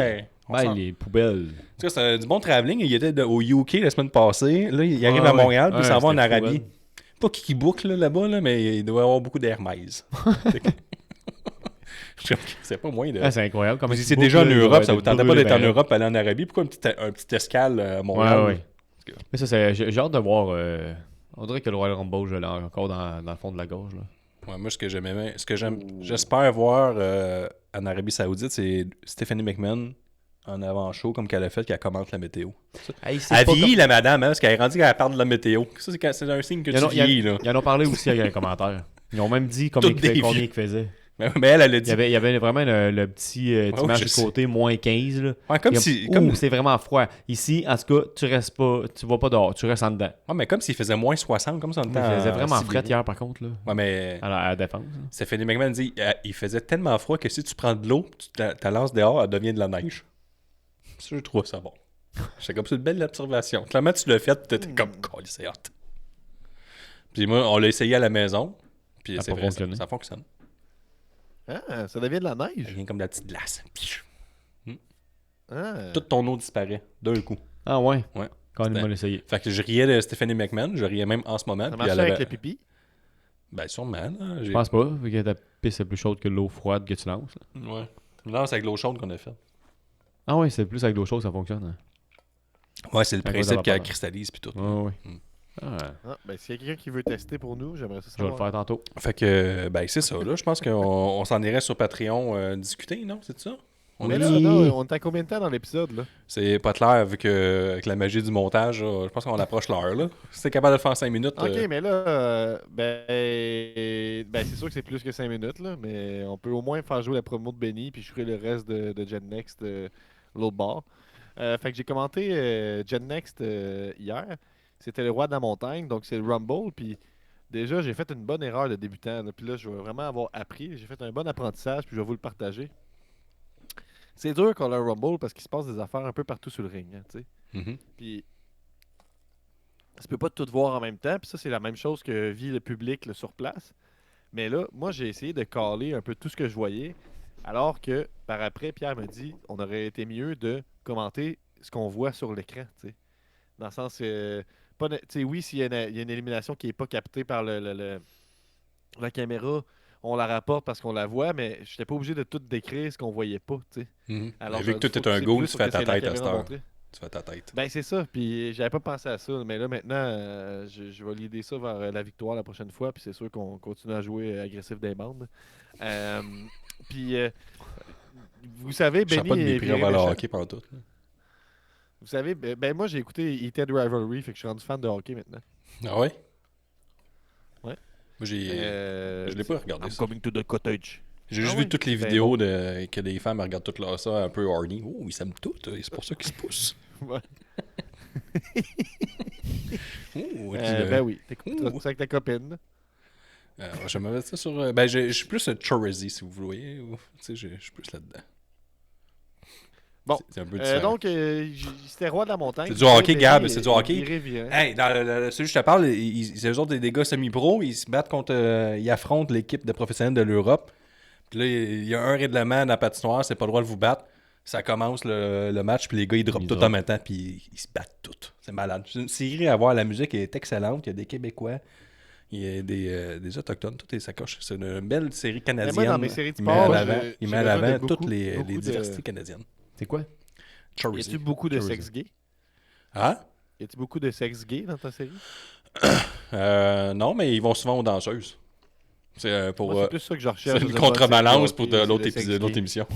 [SPEAKER 3] Bye, les poubelles.
[SPEAKER 2] Tu sais, c'est du bon travelling. Il était au UK la semaine passée. Là, il arrive
[SPEAKER 3] Ah,
[SPEAKER 2] à Montréal, puis il s'en va en
[SPEAKER 3] c'était fou,
[SPEAKER 2] Arabie. Pas qui boucle là-bas, là, mais il doit y avoir beaucoup d'Hermès. C'est pas moins de.
[SPEAKER 3] Ah, c'est incroyable. Comme
[SPEAKER 2] Si c'est déjà en Europe, ça vous tentait pas d'être en Europe, aller en Arabie. Pourquoi un petit escale à Montréal?
[SPEAKER 3] Ouais. Mais ça, j'ai hâte de voir. On dirait que le Royal Rumble, je l'ai encore dans le fond de la gorge. Là.
[SPEAKER 2] Ouais, moi, j'espère voir en Arabie Saoudite, c'est Stephanie McMahon en avant-show, comme qu'elle a fait, qu'elle commente la météo.
[SPEAKER 3] Hey,
[SPEAKER 2] Elle vieillit, la madame, hein, parce qu'elle est rendue qu'elle parle de la météo. Ça, c'est un signe que tu vieillis, là.
[SPEAKER 3] Ils en ont parlé aussi avec les commentaires. Ils ont même dit combien il faisait.
[SPEAKER 2] Mais elle a dit.
[SPEAKER 3] Il y avait vraiment le petit image
[SPEAKER 2] je
[SPEAKER 3] de
[SPEAKER 2] sais.
[SPEAKER 3] côté, moins 15. Là.
[SPEAKER 2] Ouais, comme si. Comme...
[SPEAKER 3] c'est vraiment froid. Ici, en tout cas, tu restes pas, tu vas pas dehors, tu restes en dedans.
[SPEAKER 2] Ouais, mais comme s'il faisait moins 60, comme ça en
[SPEAKER 3] Il
[SPEAKER 2] temps.
[SPEAKER 3] faisait vraiment
[SPEAKER 2] Sibérie.
[SPEAKER 3] frais hier, par contre. Là,
[SPEAKER 2] Ouais, mais.
[SPEAKER 3] à la défense. Là.
[SPEAKER 2] Stephanie McMahon dit il faisait tellement froid que si tu prends de l'eau, tu la lances dehors, elle devient de la neige. Ça, je trouve ça bon. C'est comme ça une belle observation. Clairement, tu l'as fait, tu étais comme, c'est hot. Puis moi, on l'a essayé à la maison, puis c'est vrai, ça fonctionne.
[SPEAKER 1] Ah, ça devient de la
[SPEAKER 2] Ça
[SPEAKER 1] neige.
[SPEAKER 2] vient comme de la petite glace.
[SPEAKER 1] Ah.
[SPEAKER 2] Toute ton eau disparaît d'un coup.
[SPEAKER 3] Ah ouais?
[SPEAKER 2] Ouais.
[SPEAKER 3] Quand il m'a essayé.
[SPEAKER 2] Fait que je riais de Stephanie McMahon, je riais même en ce moment.
[SPEAKER 1] Ça
[SPEAKER 2] puis
[SPEAKER 1] marche
[SPEAKER 2] elle
[SPEAKER 1] avec
[SPEAKER 2] avait...
[SPEAKER 1] le pipi?
[SPEAKER 2] Ben sûrement. Là.
[SPEAKER 3] Je pense pas, vu que ta pisse est plus chaude que l'eau froide que tu lances. Là.
[SPEAKER 2] Ouais. Non, c'est avec l'eau chaude qu'on a fait.
[SPEAKER 3] Ah ouais, c'est plus avec l'eau chaude que ça fonctionne. Hein.
[SPEAKER 2] Ouais, c'est le
[SPEAKER 3] À cause
[SPEAKER 2] principe
[SPEAKER 3] de la
[SPEAKER 2] qu'elle
[SPEAKER 3] vapeur.
[SPEAKER 2] cristallise puis tout.
[SPEAKER 3] Ouais.
[SPEAKER 1] Ah, ben s'il y a quelqu'un qui veut tester pour nous, j'aimerais ça
[SPEAKER 3] Je vais
[SPEAKER 1] savoir.
[SPEAKER 3] le faire tantôt.
[SPEAKER 2] Fait que, ben c'est ça. Là, je pense qu'on s'en irait sur Patreon discuter, non? C'est ça?
[SPEAKER 1] Mais
[SPEAKER 2] est
[SPEAKER 1] là,
[SPEAKER 2] là?
[SPEAKER 1] non, on est à combien de temps dans l'épisode, là?
[SPEAKER 2] C'est pas clair, vu que avec la magie du montage, là, je pense qu'on approche l'heure. Là. Si t'es capable de le faire en 5 minutes...
[SPEAKER 1] Ok, mais là, ben c'est sûr que c'est plus que 5 minutes, là, mais on peut au moins faire jouer la promo de Benny, puis je ferai le reste de Gen Next l'autre bord. Fait que j'ai commenté Gen Next hier. C'était le roi de la montagne, donc c'est le Rumble, puis déjà, j'ai fait une bonne erreur de débutant, là, puis là, je vais vraiment avoir appris. J'ai fait un bon apprentissage, puis je vais vous le partager. C'est dur quand le Rumble, parce qu'il se passe des affaires un peu partout sur le ring, hein, tu sais.
[SPEAKER 2] Mhm.
[SPEAKER 1] Puis, tu peux pas tout voir en même temps. Puis ça, c'est la même chose que vit le public là, sur place. Mais là, moi, j'ai essayé de caler un peu tout ce que je voyais, alors que par après, Pierre me dit on aurait été mieux de commenter ce qu'on voit sur l'écran, tu sais. Dans le sens, pas tu sais, oui, s'il y a il y a une élimination qui n'est pas captée par la caméra, on la rapporte parce qu'on la voit, mais je n'étais pas obligé de tout décrire ce qu'on voyait pas, tu sais. Alors,
[SPEAKER 2] Vu que
[SPEAKER 1] j'aurais
[SPEAKER 2] tout
[SPEAKER 1] dû
[SPEAKER 2] est un
[SPEAKER 1] focuser
[SPEAKER 2] goon,
[SPEAKER 1] plus
[SPEAKER 2] tu
[SPEAKER 1] sur
[SPEAKER 2] fais
[SPEAKER 1] que
[SPEAKER 2] ta
[SPEAKER 1] c'est la
[SPEAKER 2] tête à
[SPEAKER 1] caméra
[SPEAKER 2] cette heure.
[SPEAKER 1] montrée.
[SPEAKER 2] Tu fais ta tête.
[SPEAKER 1] Ben, c'est ça. Puis j'avais pas pensé à ça. Mais là, maintenant, je vais l'idée ça vers la victoire la prochaine fois. Puis c'est sûr qu'on continue à jouer agressif des bandes. Euh, puis, vous savez,
[SPEAKER 2] Je sens
[SPEAKER 1] Benny
[SPEAKER 2] pas de
[SPEAKER 1] est
[SPEAKER 2] mépris
[SPEAKER 1] viré
[SPEAKER 2] envers le
[SPEAKER 1] méchant.
[SPEAKER 2] hockey pendant tout.
[SPEAKER 1] Vous savez, moi, j'ai écouté Heated Rivalry. Fait que je suis rendu fan de hockey maintenant.
[SPEAKER 2] Ah ouais?
[SPEAKER 1] Ouais.
[SPEAKER 2] Moi, je l'ai pas regardé
[SPEAKER 1] I'm
[SPEAKER 2] ça.
[SPEAKER 1] coming to the cottage.
[SPEAKER 2] J'ai juste
[SPEAKER 1] Ah
[SPEAKER 2] vu
[SPEAKER 1] oui?
[SPEAKER 2] toutes les
[SPEAKER 1] Ben
[SPEAKER 2] vidéos que des femmes regardent tout là, ça un peu horny. Oh, ils s'aiment toutes, et c'est pour ça qu'ils se poussent.
[SPEAKER 1] Ouais.
[SPEAKER 2] Oh,
[SPEAKER 1] Ben oui. T'écouteras ça avec ta copine.
[SPEAKER 2] je me mets ça sur. Ben, je suis plus un Chorisy, si vous voulez. Tu sais, je suis plus là-dedans.
[SPEAKER 1] Bon.
[SPEAKER 2] C'est un peu différent.
[SPEAKER 1] Donc, c'était roi de la montagne.
[SPEAKER 2] C'est du hockey,
[SPEAKER 1] Benny
[SPEAKER 2] Gab,
[SPEAKER 1] est-
[SPEAKER 2] c'est du
[SPEAKER 1] est
[SPEAKER 2] hockey.
[SPEAKER 1] viré.
[SPEAKER 2] Hey, dans celui que je te parle, c'est eux autres des gars semi-pro, ils se battent contre. Ils affrontent l'équipe de professionnels de l'Europe. Puis là, il y a un règlement dans la patinoire, c'est pas le droit de vous battre. Ça commence le match, puis les gars ils droppent tout en même temps, puis ils se battent tous. C'est malade. C'est une série à voir, la musique est excellente. Il y a des Québécois, il y a des Autochtones, tout est sacoche. C'est une belle série canadienne.
[SPEAKER 1] moi, dans mes séries de
[SPEAKER 2] il met
[SPEAKER 1] sport,
[SPEAKER 2] à l'avant,
[SPEAKER 1] j'ai
[SPEAKER 2] il met à
[SPEAKER 1] besoin de
[SPEAKER 2] l'avant
[SPEAKER 1] beaucoup,
[SPEAKER 2] toutes les
[SPEAKER 1] beaucoup de-
[SPEAKER 2] diversités canadiennes.
[SPEAKER 3] C'est quoi?
[SPEAKER 1] Y
[SPEAKER 2] Chorisy.
[SPEAKER 1] a-tu beaucoup de
[SPEAKER 3] Chorisy.
[SPEAKER 1] sexe gay?
[SPEAKER 2] Hein?
[SPEAKER 1] Y a-tu beaucoup de sexe gay dans ta série?
[SPEAKER 2] Non, mais ils vont souvent aux danseuses. C'est pour.
[SPEAKER 1] Moi, c'est plus ça que je recherche.
[SPEAKER 2] C'est
[SPEAKER 1] dans
[SPEAKER 2] une
[SPEAKER 1] une
[SPEAKER 2] contrebalance
[SPEAKER 1] bonne
[SPEAKER 2] pour
[SPEAKER 1] série de hockey,
[SPEAKER 2] l'autre
[SPEAKER 1] c'est le sexe
[SPEAKER 2] l'autre
[SPEAKER 1] gay.
[SPEAKER 2] émission.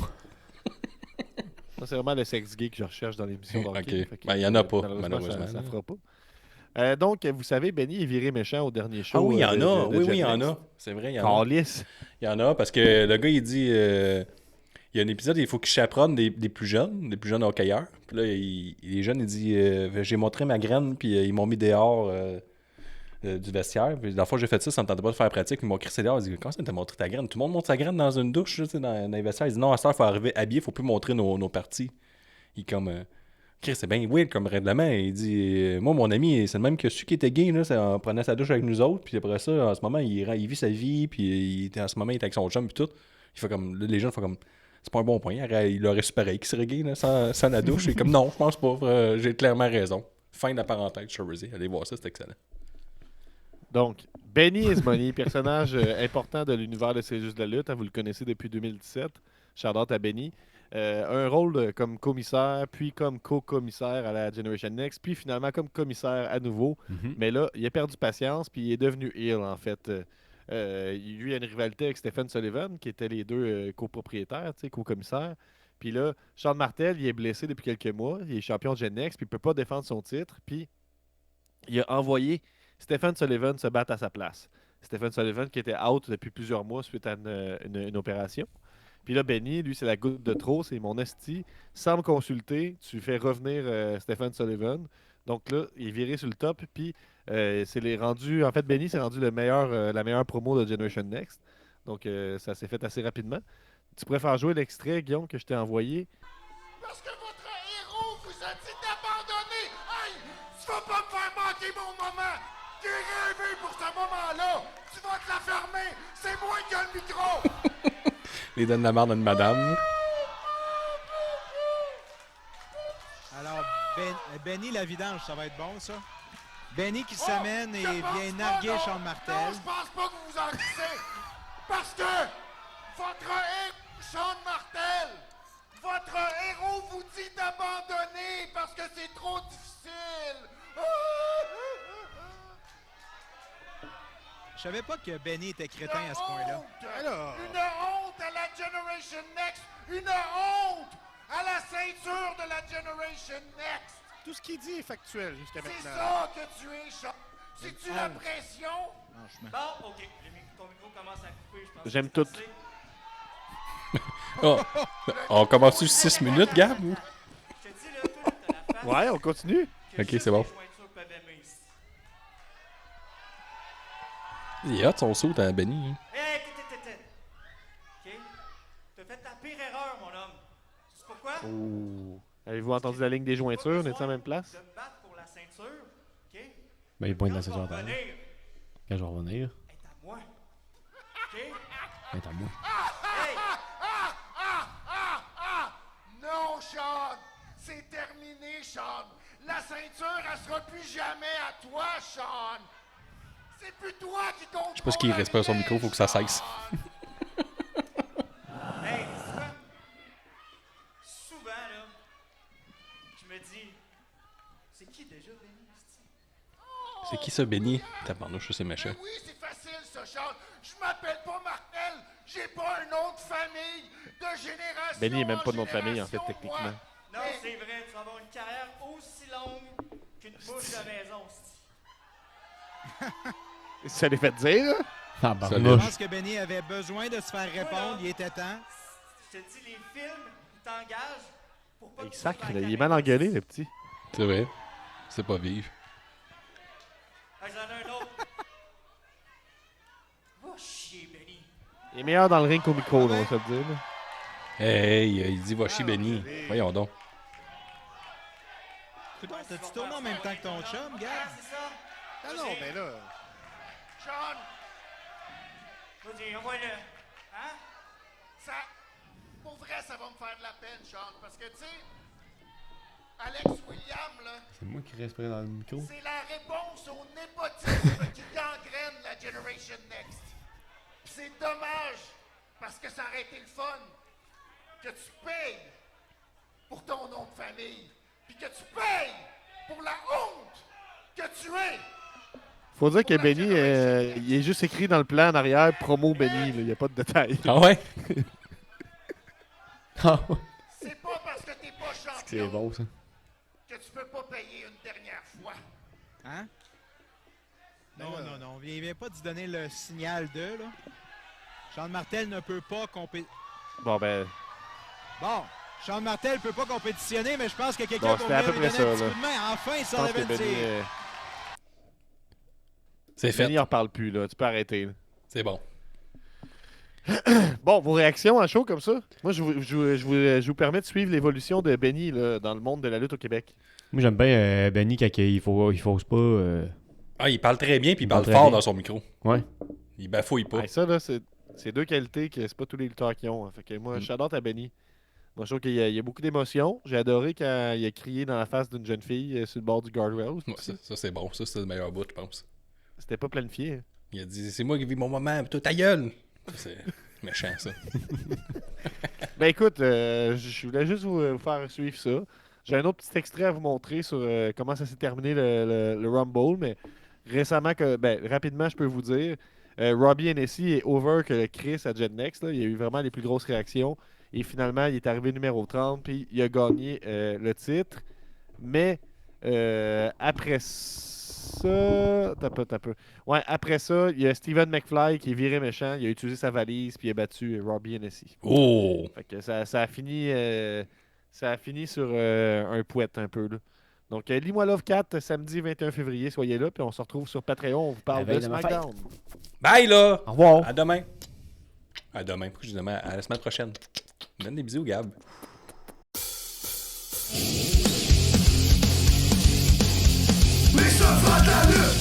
[SPEAKER 1] Moi, c'est vraiment le sexe gay que je recherche dans l'émission de hockey.
[SPEAKER 2] Ok.
[SPEAKER 1] Fait que,
[SPEAKER 2] Ben, y en a pas,
[SPEAKER 1] malheureusement.
[SPEAKER 2] malheureusement.
[SPEAKER 1] Ça fera pas. Donc, vous savez, Benny est viré méchant au dernier show.
[SPEAKER 2] Ah oui, il y en a.
[SPEAKER 1] de
[SPEAKER 2] Oui, il y
[SPEAKER 1] Jet
[SPEAKER 2] en
[SPEAKER 1] Next.
[SPEAKER 2] a. C'est vrai, il y en a.
[SPEAKER 1] Calisse.
[SPEAKER 2] Il y en a parce que le gars, il dit. Il y a un épisode, il faut qu'il chaperonne des plus jeunes hockeyeurs. Puis là, les jeunes, il dit j'ai montré ma graine, puis ils m'ont mis dehors du vestiaire. Puis la fois que j'ai fait ça, ça me tentait pas de faire pratique. Ils m'ont crissé dehors. Ils disent comment ça t'as montré ta graine? Tout le monde montre sa graine dans une douche, tu sais, dans les vestiaires. Ils disent non, à ça, il faut arriver habillé, il faut plus montrer nos parties. Il est comme. Chris, c'est bien weird comme règlement. Il dit moi, mon ami, c'est le même que celui qui était gay, là, on prenait sa douche avec nous autres. Puis après ça, en ce moment, il vit sa vie. Puis en ce moment, il est avec son chum. Puis tout. Il fait comme. Là, les jeunes font comme. C'est pas un bon point. Il aurait su pareil qu'il serait gay là, sans la douche. Il est comme non, je pense pas. J'ai clairement raison. Fin de la parenthèse, Chorisy. Allez voir ça, c'est excellent.
[SPEAKER 1] Donc, Benny Ismoney, personnage important de l'univers de C'est juste de la lutte. Hein, vous le connaissez depuis 2017. Shout-out à Benny. Un rôle comme commissaire, puis comme co-commissaire à la Generation Next, puis finalement comme commissaire à nouveau. Mais là, il a perdu patience, puis il est devenu heel, en fait. Lui, il a une rivalité avec Stephen Sullivan, qui étaient les deux copropriétaires, co-commissaires. Puis là, Sean Martel, il est blessé depuis quelques mois. Il est champion de Gen Next, puis il ne peut pas défendre son titre. Puis il a envoyé Stephen Sullivan se battre à sa place. Stephen Sullivan qui était out depuis plusieurs mois suite à une opération. Puis là, Benny, lui, c'est la goutte de trop, c'est mon esti. Sans me consulter, tu fais revenir Stephen Sullivan. Donc là, il est viré sur le top. Puis c'est les rendus. En fait, Benny s'est rendu la meilleure promo de Generation Next. Donc ça s'est fait assez rapidement. Tu pourrais faire jouer l'extrait, Guillaume, que je t'ai envoyé.
[SPEAKER 4] Parce que votre héros vous a dit d'abandonner. Hey, tu vas pas me faire manquer mon moment. J'ai rêvé pour ce moment-là. Tu vas te la fermer. C'est moi qui ai le micro.
[SPEAKER 2] Il donne la marde à une madame.
[SPEAKER 5] Alors, Benny la vidange, ça va être bon, ça. Benny qui s'amène et vient narguer Sean Martel.
[SPEAKER 4] Non, je pense pas que vous vous en crissez. Parce que votre héros, Sean Martel, votre héros vous dit d'abandonner parce que c'est trop difficile.
[SPEAKER 5] Je savais pas que Benny était crétin à ce point-là.
[SPEAKER 4] Une honte à la Generation Next. Une honte à la ceinture de la Generation Next.
[SPEAKER 6] Tout ce qu'il dit est factuel jusqu'à
[SPEAKER 4] C'est
[SPEAKER 6] maintenant.
[SPEAKER 4] ça que tu es, Sean. C'est-tu la pression?
[SPEAKER 5] Franchement.
[SPEAKER 7] Bon, ok. Ton micro commence à couper, je pense.
[SPEAKER 1] J'aime
[SPEAKER 7] que
[SPEAKER 1] tout.
[SPEAKER 7] c'est assez.
[SPEAKER 2] Oh. On commence sur 6 minutes, Gab? Ou?
[SPEAKER 7] Je te dis, là, toi, t'as la face.
[SPEAKER 1] Ouais, on continue.
[SPEAKER 7] que
[SPEAKER 2] Ok,
[SPEAKER 7] juste
[SPEAKER 2] c'est bon.
[SPEAKER 7] les jointures peuvent aimer ici.
[SPEAKER 2] Il est hot son saut à Benny. Hein.
[SPEAKER 7] Hey, ok? T'as fait ta pire erreur, mon homme. Tu sais pourquoi?
[SPEAKER 1] Oh. Avez-vous entendu la ligne des jointures? On est à la même place?
[SPEAKER 7] De me battre pour la ceinture, ok?
[SPEAKER 3] Ben, il pointe
[SPEAKER 7] Quand
[SPEAKER 3] la
[SPEAKER 7] tu vas
[SPEAKER 3] ceinture en
[SPEAKER 7] revenir,
[SPEAKER 3] Quand je vais revenir.
[SPEAKER 7] est à moi. Ok?
[SPEAKER 3] Attends, moi.
[SPEAKER 4] Non, Sean! C'est terminé, Sean! La ceinture, elle sera plus jamais à toi, Sean! C'est plus toi qui compte!
[SPEAKER 2] Je sais pas ce qu'il respire son micro, faut que ça cesse.
[SPEAKER 7] Hey, c'est quoi? Souvent, là, je me dis, c'est qui déjà, Benny?
[SPEAKER 2] C'est qui ça, Benny? Tabarnouche, c'est méchant.
[SPEAKER 4] Oui, c'est facile, ça, Sean! Je m'appelle pas Martel! J'ai pas un nom de famille! De génération
[SPEAKER 1] Benny est même pas de nom de
[SPEAKER 4] en
[SPEAKER 1] famille, en fait,
[SPEAKER 4] génération,
[SPEAKER 1] techniquement.
[SPEAKER 4] moi.
[SPEAKER 7] Non, c'est vrai, tu vas avoir une carrière aussi longue qu'une bouche de maison, c'ti.
[SPEAKER 1] Ça les fait dire, là?
[SPEAKER 3] Ah,
[SPEAKER 5] Je
[SPEAKER 3] barnouche.
[SPEAKER 5] pense que Benny avait besoin de se faire répondre. Il était temps.
[SPEAKER 7] Je te dis, les films, ils t'engagent pour pas
[SPEAKER 1] Il
[SPEAKER 7] que tu
[SPEAKER 1] sacre,
[SPEAKER 7] sois
[SPEAKER 1] là,
[SPEAKER 7] dans
[SPEAKER 1] il est
[SPEAKER 7] la
[SPEAKER 1] mal
[SPEAKER 7] caméra.
[SPEAKER 1] engueulé, le petit.
[SPEAKER 2] C'est vrai. C'est pas vivre.
[SPEAKER 7] Ah, j'en ai un autre. Va chier, Benny.
[SPEAKER 1] Il est meilleur dans le ring qu'au micro, là, on va se le dire. là.
[SPEAKER 2] Hey, il dit va chier Benny. Voyons donc.
[SPEAKER 5] Coudonc, t'as-tu tourné en même temps que ton chum,
[SPEAKER 7] Ah,
[SPEAKER 5] gars?
[SPEAKER 7] c'est ça.
[SPEAKER 6] Ah non, mais là,
[SPEAKER 4] Sean!
[SPEAKER 7] Vas-y, envoie-le. Hein?
[SPEAKER 4] Ça, pour vrai, ça va me faire de la peine, Sean, parce que, tu sais, Alex William, là,
[SPEAKER 3] C'est moi qui respire dans le micro.
[SPEAKER 4] c'est la réponse au népotisme qui gangrène la Generation Next. Pis c'est dommage, parce que ça aurait été le fun que tu payes pour ton nom de famille, puis que tu payes pour la honte que tu es.
[SPEAKER 1] Faut dire que Benny, il est juste écrit dans le plan en arrière, promo Benny, là, il n'y a pas de détails.
[SPEAKER 2] Ah ouais?
[SPEAKER 3] Ah, ouais.
[SPEAKER 4] C'est pas parce que t'es pas
[SPEAKER 3] C'est
[SPEAKER 4] champion
[SPEAKER 3] bon, ça.
[SPEAKER 4] que tu peux pas payer une dernière fois.
[SPEAKER 5] Hein? Non, non, non. Il vient pas de se donner le signal de, là. Sean Martel ne peut pas compétitionner.
[SPEAKER 1] Bon, ben,
[SPEAKER 5] Bon, Sean Martel peut pas compétitionner, mais je pense que quelqu'un
[SPEAKER 1] Bon,
[SPEAKER 5] va
[SPEAKER 1] c'était à
[SPEAKER 5] venir
[SPEAKER 1] peu
[SPEAKER 5] lui
[SPEAKER 1] près
[SPEAKER 5] donner un
[SPEAKER 1] ça,
[SPEAKER 5] petit
[SPEAKER 1] là.
[SPEAKER 5] coup de main. Enfin, il
[SPEAKER 1] je
[SPEAKER 5] s'en
[SPEAKER 1] pense que
[SPEAKER 5] avait
[SPEAKER 1] Benny,
[SPEAKER 5] dit.
[SPEAKER 2] C'est fait.
[SPEAKER 1] Benny en reparle plus, là. Tu peux arrêter, là.
[SPEAKER 2] C'est bon.
[SPEAKER 1] Bon, vos réactions à chaud comme ça? Moi, je vous permets de suivre l'évolution de Benny là, dans le monde de la lutte au Québec.
[SPEAKER 3] Moi, j'aime bien Benny quand il fausse pas.
[SPEAKER 2] Ah, il parle très bien puis il parle
[SPEAKER 3] très
[SPEAKER 2] fort
[SPEAKER 3] bien.
[SPEAKER 2] dans son micro.
[SPEAKER 3] Ouais.
[SPEAKER 2] Il bafouille pas.
[SPEAKER 1] Ouais, ça, là, c'est deux qualités que c'est pas tous les lutteurs qui ont. Hein. Fait que moi, j'adore à Benny. Moi, je trouve qu'il y a beaucoup d'émotions. J'ai adoré quand il a crié dans la face d'une jeune fille sur le bord du guardrail.
[SPEAKER 2] Ouais, ça c'est bon. Ça, c'est le meilleur bout, je pense.
[SPEAKER 1] C'était pas planifié. Hein.
[SPEAKER 2] Il a dit c'est moi qui vis mon moment, pis toi, ta gueule! Ça, c'est méchant, ça.
[SPEAKER 1] Ben écoute, je voulais juste vous faire suivre ça. J'ai un autre petit extrait à vous montrer sur comment ça s'est terminé le Rumble, mais récemment, rapidement, je peux vous dire, Robbie Hennessy est over que Chris à Gen Next. Là. Il y a eu vraiment les plus grosses réactions. Et finalement, il est arrivé numéro 30, puis il a gagné le titre. Mais après ça... T'as peu. Ouais, après ça, il y a Steven McFly qui est viré méchant. Il a utilisé sa valise, puis il a battu Robbie Hennessy.
[SPEAKER 2] Oh!
[SPEAKER 1] Fait que ça a fini sur un pouette un peu. Là. Donc, lis-moi Love 4 samedi 21 février. Soyez là, puis on se retrouve sur Patreon. On vous parle
[SPEAKER 3] La veille
[SPEAKER 1] de
[SPEAKER 3] de ma
[SPEAKER 1] SmackDown.
[SPEAKER 2] Bye, là!
[SPEAKER 3] Au revoir.
[SPEAKER 2] À demain. À demain. Pourquoi je dis demain? À la semaine prochaine. Donne des bisous, Gab.
[SPEAKER 4] Les chevaux de la lutte!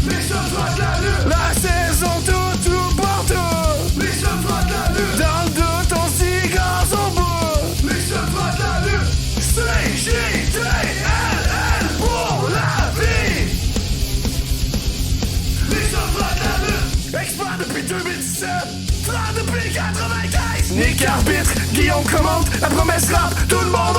[SPEAKER 4] Les chevaux de la lutte! La saison tout ou partout! Les chevaux de la lutte! Dans le doute, on s'y grâce au bout! Les chevaux de la lutte! C-J-T-L-L pour la vie! Les chevaux de la lutte! Expert depuis 2017! Frère depuis 95! Nick arbitre, Guillaume commente, la promesse rap, tout le monde